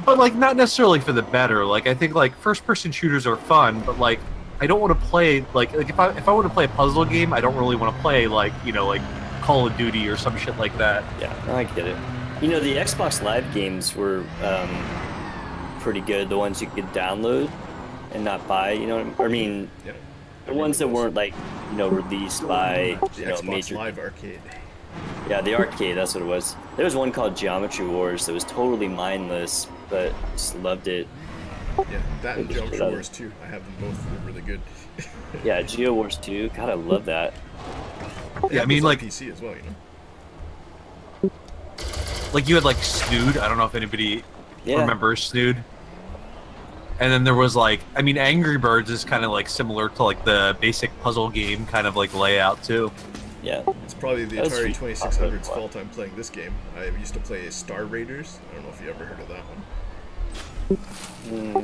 But like not necessarily for the better. Like I think like first-person shooters are fun, but like I don't want to play like if I want to play a puzzle game, I don't really want to play like, you know, like Call of Duty or some shit like that. Yeah, I get it. You know, the Xbox Live games were pretty good. The ones you could download and not buy. You know, I mean, Yeah. the ones that weren't like, you know, released by The you know Xbox major. Live Arcade. Yeah, the arcade. That's what it was. There was one called Geometry Wars that was totally mindless, but I just loved it. Yeah, that and Geometry Wars 2. I have them both. They're really good. Yeah, Geo Wars 2. God, I love that. Yeah, I mean, like PC as well, you know. Like you had like Snood. I don't know if anybody Yeah. remembers Snood. And then there was like, I mean, Angry Birds is kind of like similar to like the basic puzzle game kind of like layout too. Yeah. It's probably the That was Atari sweet. 2600's fault I'm playing this game. I used to play Star Raiders. I don't know if you ever heard of that one.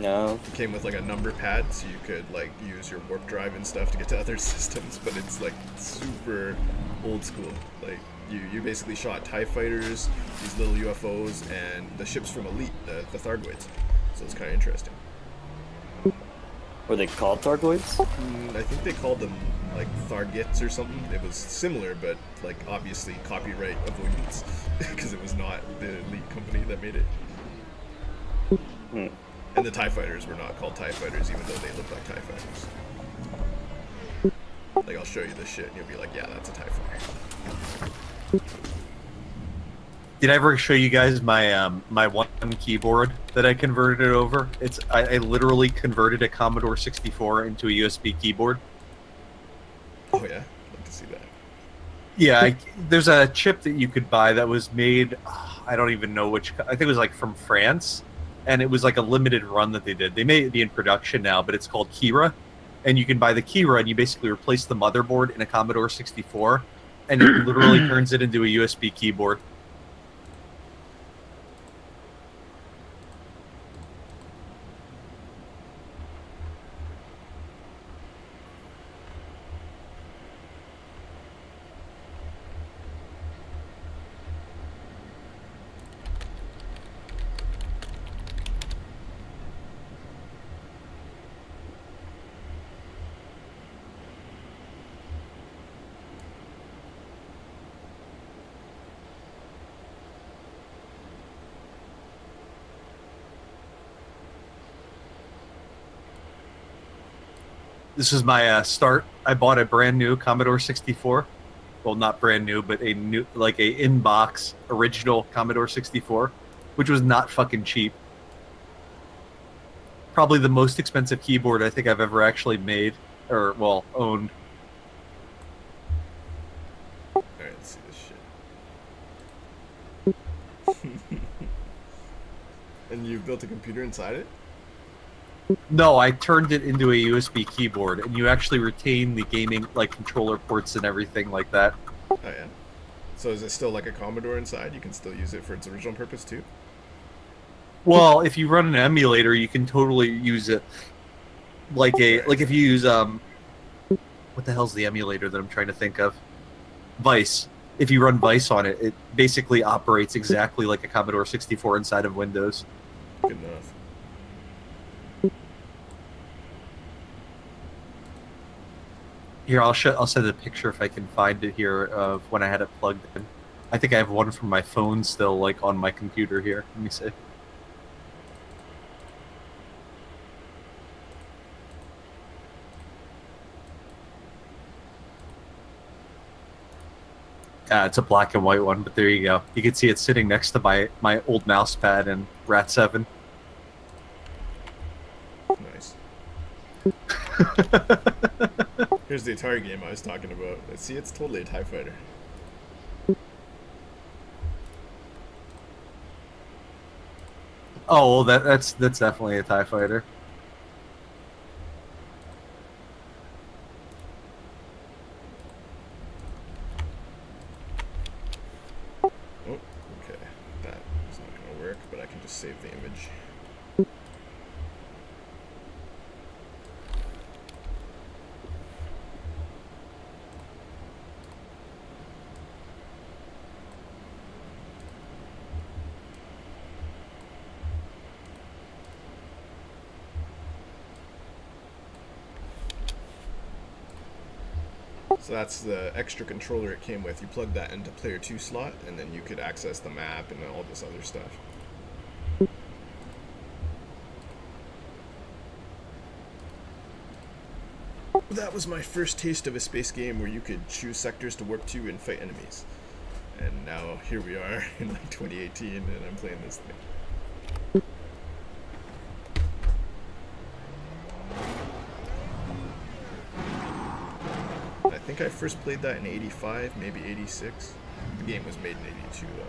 No. It came with like a number pad, so you could like use your warp drive and stuff to get to other systems, but it's like super old school. Like you basically shot TIE fighters, these little UFOs, and the ships from Elite, the Thargoids. So it's kind of interesting. Were they called Thargoids? I think they called them like Thargets or something. It was similar, but like obviously copyright avoidance because it was not the Elite company that made it. And the TIE fighters were not called TIE fighters, even though they look like TIE fighters. Like I'll show you this shit, and you'll be like, yeah, that's a TIE fighter. Did I ever show you guys my my one keyboard that I converted over? I literally converted a Commodore 64 into a USB keyboard. Oh yeah, I'd like to see that. Yeah, there's a chip that you could buy that was made. I don't even know which. I think it was like from France, and it was like a limited run that they did. They may be in production now, but it's called Kira, and you can buy the Kira, and you basically replace the motherboard in a Commodore 64, and it literally turns it into a USB keyboard. This is my start. I bought a brand new Commodore 64. Well, not brand new, but a new, like a in-box original Commodore 64, which was not fucking cheap. Probably the most expensive keyboard I think I've ever actually made, or, well, owned. Alright, let's see this shit. And you built a computer inside it? No, I turned it into a USB keyboard, and you actually retain the gaming, like, controller ports and everything like that. Oh yeah. So is it still like a Commodore inside? You can still use it for its original purpose too? Well, if you run an emulator, you can totally use it like a, like if you use, what the hell's the emulator that I'm trying to think of? Vice. If you run Vice on it, it basically operates exactly like a Commodore 64 inside of Windows. Good enough. Here, I'll send a picture if I can find it here of when I had it plugged in. I think I have one from my phone still, like, on my computer here. Let me see. It's a black and white one, but there you go. You can see it sitting next to my old mouse pad in Rat 7. Nice. Here's the Atari game I was talking about. See, it's totally a TIE fighter. Oh, well, that's definitely a TIE fighter. Oh, okay. That is not going to work, but I can just save the image. So that's the extra controller it came with. You plug that into player 2 slot, and then you could access the map and all this other stuff. That was my first taste of a space game where you could choose sectors to warp to and fight enemies. And now here we are in like 2018, and I'm playing this thing. I think I first played that in 85, maybe 86. The game was made in 82 though.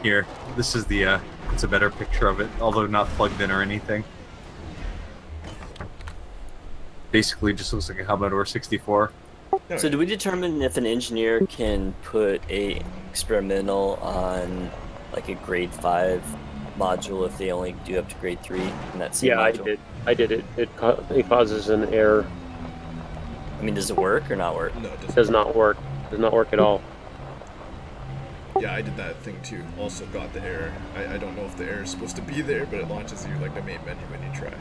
Here, this is the, it's a better picture of it, although not plugged in or anything. Basically just looks like a Commodore 64. So do we determine if an engineer can put a experimental on like a grade 5 module if they only do up to grade 3 in that same module? I did it. It causes an error. I mean, does it work or not work? No, it Does not work. Does not work at all. Yeah, I did that thing too. Also got the error. I don't know if the error is supposed to be there, but it launches you like the main menu when you try.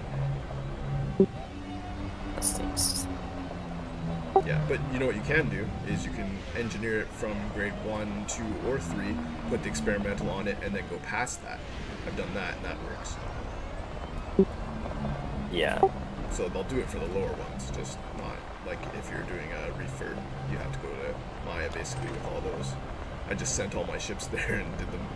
That stinks. Yeah, but you know what you can do is you can engineer it from grade 1, 2, or 3, put the experimental on it, and then go past that. I've done that, and that works. Yeah. So they'll do it for the lower ones, just not like if you're doing a refurb, you have to go to Maya basically with all those. I just sent all my ships there and did them.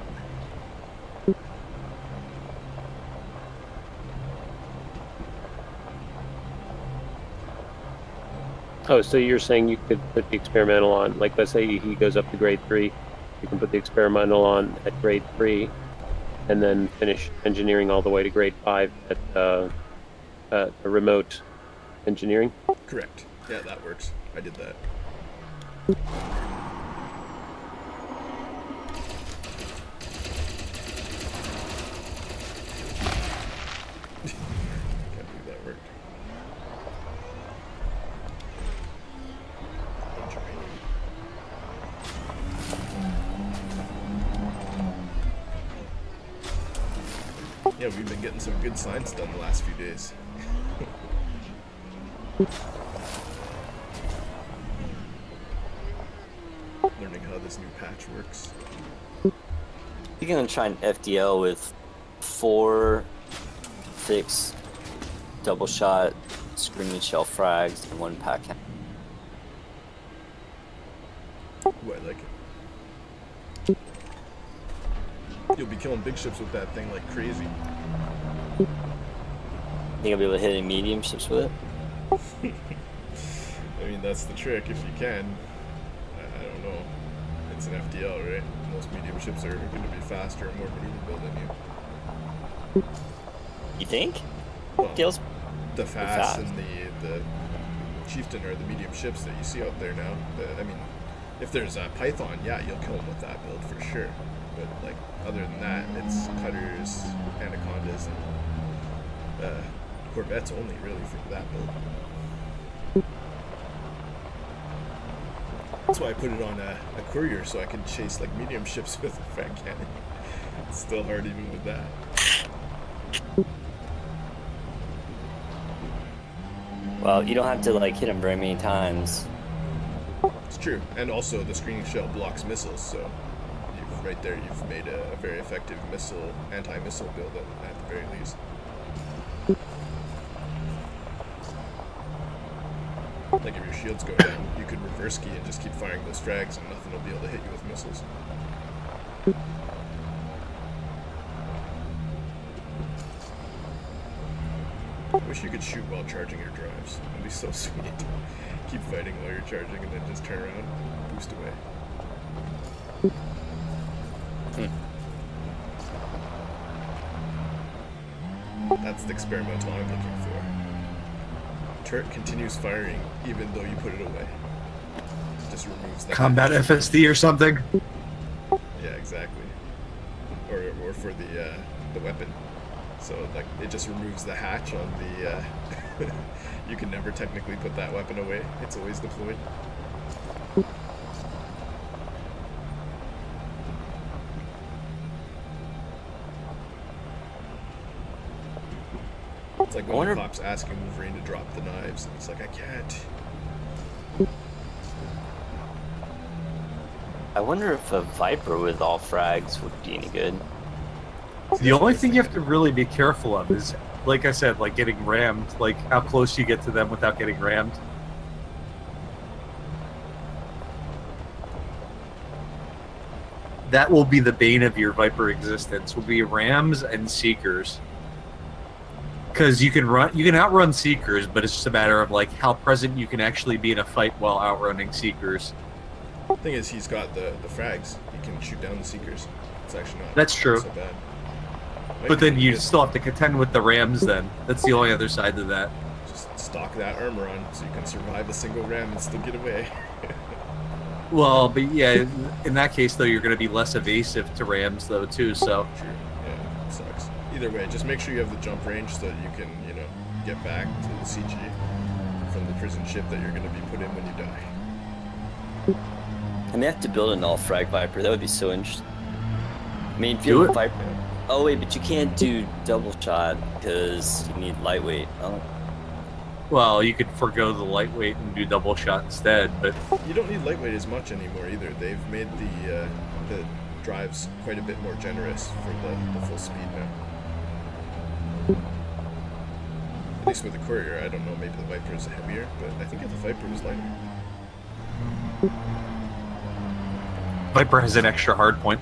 Oh, so you're saying you could put the experimental on, like let's say he goes up to grade 3, you can put the experimental on at grade 3, and then finish engineering all the way to grade 5 at the remote engineering? Correct. Yeah, that works. I did that. Can't believe that worked. Yeah, we've been getting some good science done the last few days. Learning how this new patch works. You're gonna try an FDL with 4 fixed double shot screaming shell frags and 1 pack. Ooh, I like it. You'll be killing big ships with that thing like crazy. Think I'll be able to hit any medium ships with it? I mean, that's the trick if you can. I don't know. It's an FDL, right? Most medium ships are going to be faster and more maneuverable than you. You think? Well, FDL's the fast and the chieftain are the medium ships that you see out there now. I mean, if there's a Python, yeah, you'll kill them with that build for sure. But like, other than that, it's cutters, anacondas, and corvettes only really for that build. That's why I put it on a courier so I can chase like medium ships with a frag cannon. It's still hard even with that. Well, you don't have to like hit them very many times. It's true, and also the screening shell blocks missiles, so right there you've made a very effective anti-missile build at the very least. Like if your shields go down, you could reverse key and just keep firing those frags and nothing will be able to hit you with missiles. I wish you could shoot while charging your drives. It'd be so sweet. Keep fighting while you're charging and then just turn around, boost away. That's the experimental I'm looking for. Turret continues firing even though you put it away. just removes the Combat hatch. FSD or something. Yeah, exactly. Or for the weapon. So like it just removes the hatch on the. You can never technically put that weapon away. It's always deployed. It's like when the cop's asking Wolverine to drop the knives, and he's like, I can't. I wonder if a Viper with all frags would be any good. The only thing you have to really be careful of is, like I said, like getting rammed, like how close you get to them without getting rammed. That will be the bane of your Viper existence, will be rams and seekers. Because you can outrun seekers, but it's just a matter of like how present you can actually be in a fight while outrunning seekers. The thing is, he's got the frags. He can shoot down the seekers. It's actually not. That's true. So bad. But then you still have to contend with the rams. Then that's the only other side to that. Just stock that armor on, so you can survive a single ram and still get away. Well, but yeah, in that case though, you're going to be less evasive to rams though too. So. True. Yeah, it sucks. Either way, just make sure you have the jump range so that you can, you know, get back to the CG from the prison ship that you're going to be put in when you die. I may have to build an all-frag Viper. That would be so interesting. I mean, if Do you it. have a Viper... Oh, wait, but you can't do double shot because you need lightweight. Oh. Well, you could forego the lightweight and do double shot instead, but You don't need lightweight as much anymore either. They've made the drives quite a bit more generous for the full speed now. At least with the Courier, I don't know, maybe the Viper is heavier, but I think the Viper was lighter. Viper has an extra hard point.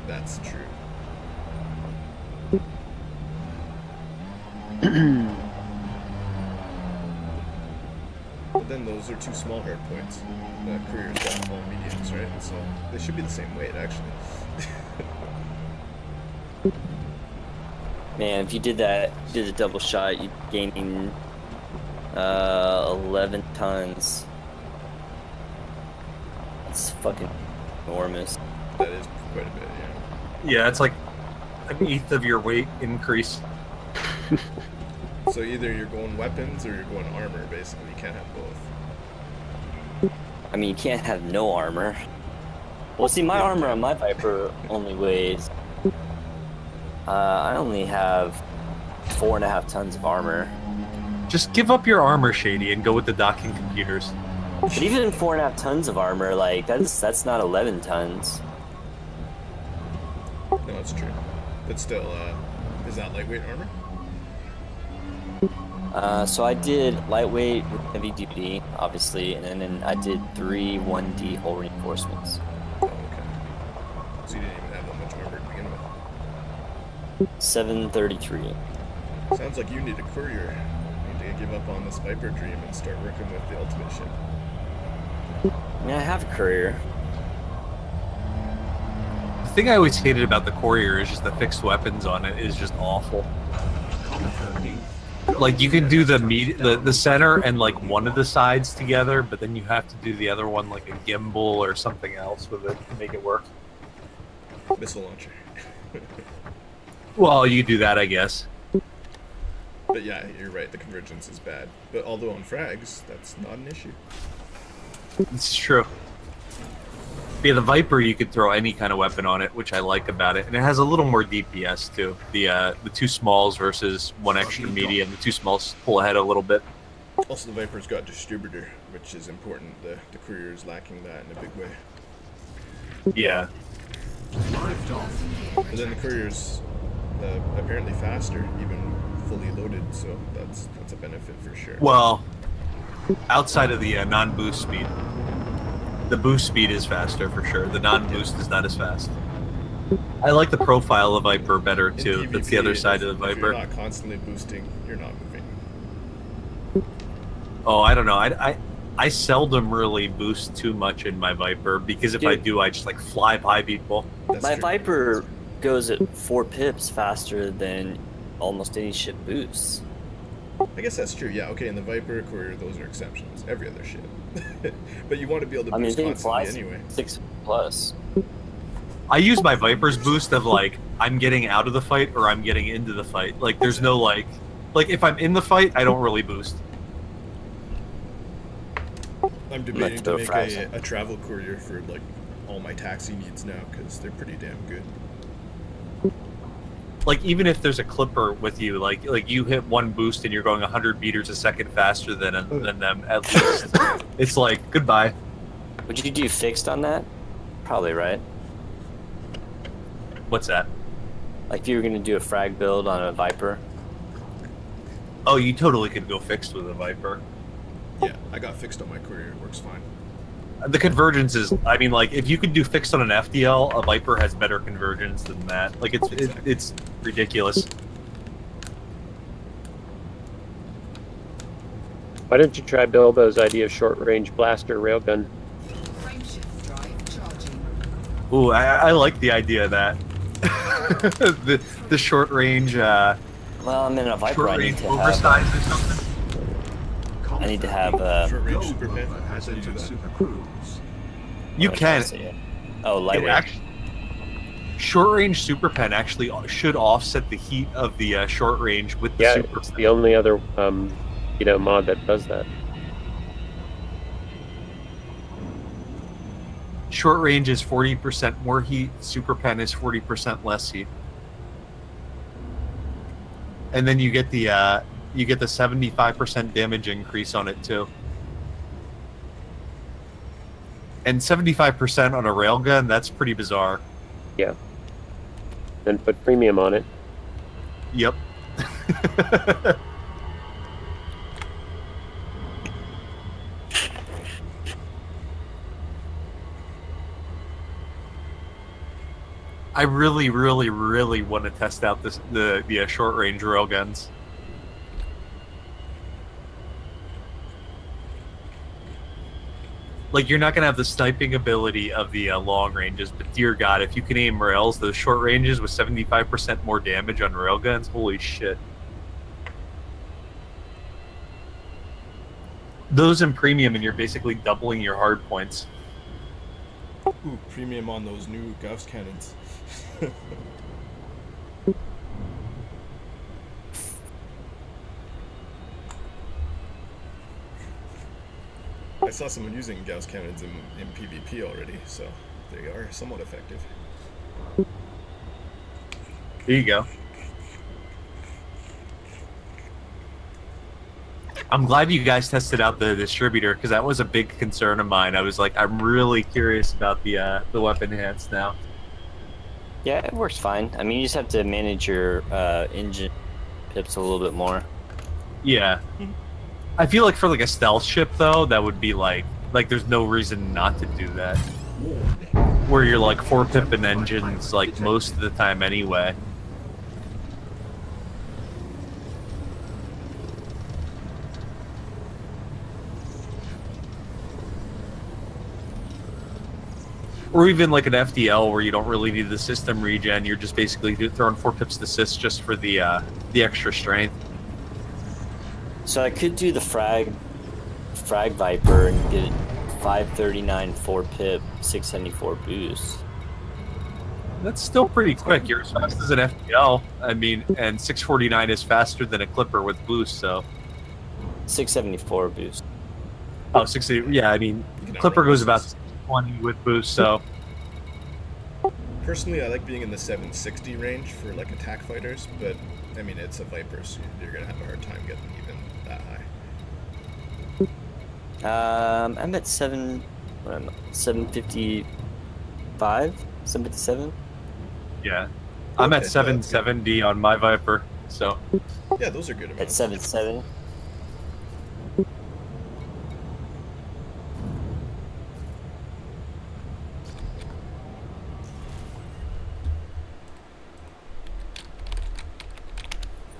That's true. But then those are two small hard points. The Courier's got all mediums, right? So they should be the same weight, actually. Man, if you did that, did a double shot, you'd gain 11 tons. It's fucking enormous. That is quite a bit, yeah. Yeah, it's like an eighth of your weight increase. So either you're going weapons or you're going armor, basically. You can't have both. I mean, you can't have no armor. Well, see, my armor on my Viper only weighs... I only have 4.5 tons of armor. Just give up your armor, Shady, and go with the docking computers. But even 4.5 tons of armor, like, that's not 11 tons. No, it's true. But still, is that lightweight armor? So I did lightweight with heavy duty, obviously, and then I did 3 1D hull reinforcements. Oh, okay. So you didn't even have that much armor to begin with. 733. Sounds like you need a courier. You need to give up on this Viper dream and start working with the ultimate ship. I mean, I have a courier. The thing I always hated about the Courier is just the fixed weapons on it is just awful. Like you can do the center and like one of the sides together, but then you have to do the other one like a gimbal or something else with it to make it work. Missile launcher. Well, you do that, I guess. But yeah, you're right, the convergence is bad. But although on frags, that's not an issue. It's true. Yeah, the Viper, you could throw any kind of weapon on it, which I like about it, and it has a little more DPS too. The two smalls versus one extra medium. The two smalls pull ahead a little bit. Also, the Viper's got distributor, which is important. The Courier is lacking that in a big way. Yeah. But then the Courier's apparently faster, even fully loaded, so that's a benefit for sure. Well, outside of the non-boost speed. The boost speed is faster for sure. The non-boost is not as fast. I like the profile of Viper better too. That's the other side of the Viper. If you're not constantly boosting, you're not moving. Oh, I don't know. I seldom really boost too much in my Viper because if I do, I just like fly by people. My Viper goes at 4 pips faster than almost any ship boosts. I guess that's true. Yeah. Okay. In the Viper, Courier, those are exceptions. Every other ship. But you want to be able to boost constantly anyway. 6+. I use my Viper's boost of like I'm getting out of the fight or I'm getting into the fight. Like there's no like if I'm in the fight, I don't really boost. I'm debating to make a travel courier for like all my taxi needs now because they're pretty damn good. Like even if there's a clipper with you, like you hit one boost and you're going 100 meters a second faster than them at least. It's like goodbye. Would you do fixed on that? Probably, right? What's that? Like if you were gonna do a frag build on a Viper. Oh, you totally could go fixed with a Viper. Yeah, I got fixed on my courier. It works fine. The convergence is, I mean, like, if you could do fixed on an FDL, a Viper has better convergence than that. Like, it's ridiculous. Why don't you try Bilbo's idea of short-range blaster railgun? Ooh, I like the idea of that. the short range. Well, I'm in a Viper. I need to oversized or something. I need to have short-range super pen. You can. Oh, lightweight. Short-range super pen actually should offset the heat of the short range with the super. It's the only other mod that does that. Short range is 40% more heat. Super pen is 40% less heat. And then you get the 75% damage increase on it too. And 75% on a railgun, that's pretty bizarre. Yeah. Then put premium on it. Yep. I really, really, really want to test out the short range railguns. Like, you're not gonna have the sniping ability of the long ranges, but dear God, if you can aim rails, those short ranges with 75% more damage on railguns, holy shit. Those in premium, and you're basically doubling your hard points. Ooh, premium on those new Gauss cannons. I saw someone using Gauss cannons in PvP already, so they are somewhat effective. There you go. I'm glad you guys tested out the distributor, because that was a big concern of mine. I was like, I'm really curious about the weapon enhance now. Yeah, it works fine. I mean, you just have to manage your engine pips a little bit more. Yeah. I feel like for like a stealth ship though, that would be like there's no reason not to do that. Where you're like 4-pipping engines like most of the time anyway. Or even like an FDL where you don't really need the system regen, you're just basically throwing 4 pips to assist just for the extra strength. So I could do the frag Viper and get 539 4-pip 674 boost. That's still pretty quick. You're as fast as an FDL. I mean, and 649 is faster than a Clipper with boost, so. 674 boost. Oh, 60. Yeah, I mean, Clipper goes about 20 with boost, so. Personally, I like being in the 760 range for like attack fighters, but I mean, it's a Viper, so you're gonna have a hard time getting even that high. I'm at 755, 757. Yeah, I'm at 770 on my Viper, so. Yeah, those are good amounts. At 77.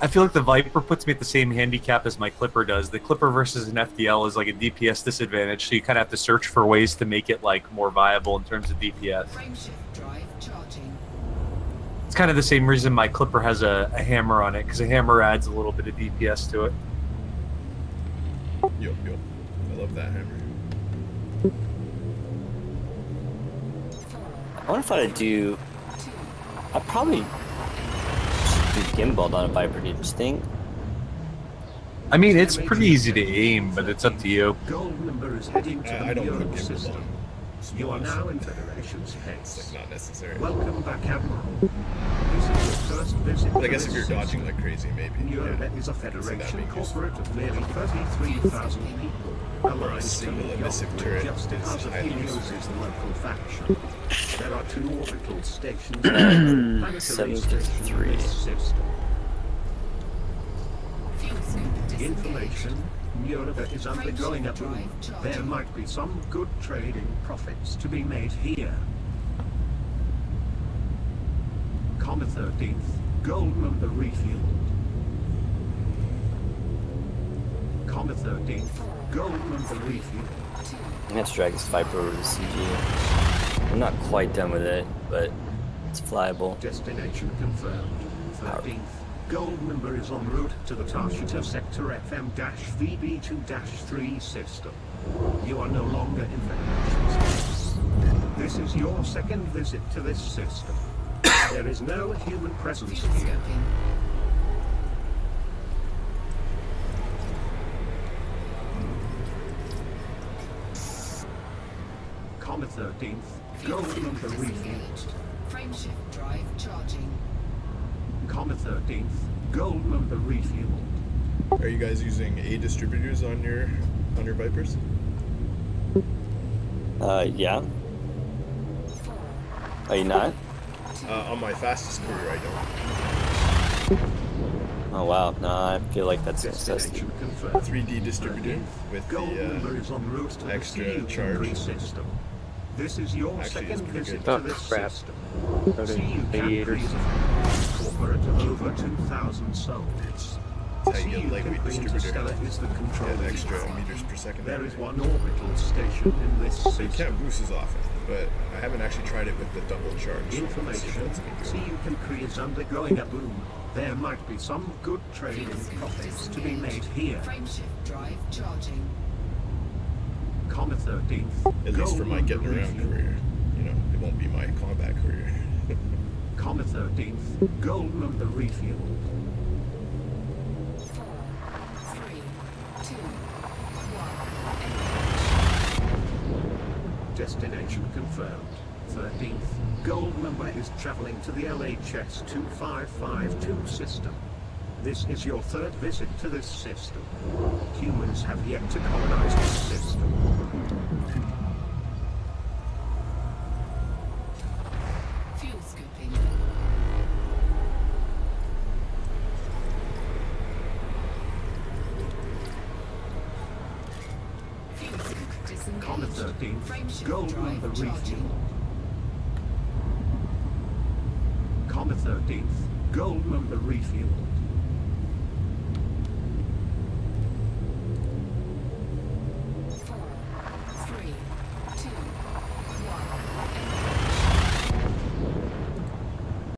I feel like the Viper puts me at the same handicap as my Clipper does. The Clipper versus an FDL is like a DPS disadvantage, so you kind of have to search for ways to make it like more viable in terms of DPS. It's kind of the same reason my Clipper has a hammer on it, because a hammer adds a little bit of DPS to it. Yo. I love that hammer. I wonder if I'd probably should do gimbal on a Viper, do you just think? I mean, it's pretty easy to aim, but it's up to you. Gold member is heading to the I don't Euro put gimbal system. on. You are now in Federation It's space. like not necessary. Welcome back, Admiral. This is your first visit. But I to guess if this you're dodging system. like crazy, maybe. Europe Yeah. is a So that'd federation be useful. corporate of nearly 33,000 people. Aligned to single the emissive Gulf, turret just is as highly Helios useful. is the local faction. There are 2 orbital stations. Planetary 753. station in this system. Fuel scoop disengaged. Information. Europe is undergoing a boom. There might be some good trading profits to be made here. Comet 13th. Gold member refueled. Comet 13th. Gold member refueled. I'm gonna have to drag this Viper over to CG. I'm not quite done with it, but it's flyable. Destination confirmed. 13th. Gold member is en route to the Tarshita Sector FM-VB2-3 system. You are no longer in Federation space. This is your second visit to this system. There is no human presence Fuel here. scoping. Comet 13th. Fuel Gold scoop member refueled. disengaged. Frameshift drive charging. Comet 13th. Gold member refueled. Are you guys using A distributors on your Vipers? Yeah. Are you not? On my fastest courier, I don't. Oh wow, no, I feel like that's a necessity. Destination confirmed. 3D distributor with Gold member the is en route to extra the CU charge. system. This is your Actually, it's second pretty visit good. to this crap. system. Other CU radiators. corporate of over 2,000 souls. That's how you get CU lightweight Capri distributor. Interstellar is the control Get unit. extra meters per second. There is one orbital station in this So you system. can't boost as often, but I haven't actually tried it with the double charge. Let's see if Information. that's any good. CU Capri is undergoing a boom. There might be some good trading profits to be made here. Frameshift drive charging. Comet 13th. At least for my Gold getting member around refueled. career. You know, it won't be my combat career. Comet 13th. Gold member refueled. 4, 3, 2, 1. Destination confirmed. 13th. Gold member is traveling to the LHS 2552 system. This is your third visit to this system. Humans have yet to colonize this system. Fuel scooping. Fuel scoop disengaged. Comet 13th. Frameshift Gold drive member charging. refueled. Comet 13th. Gold member refueled.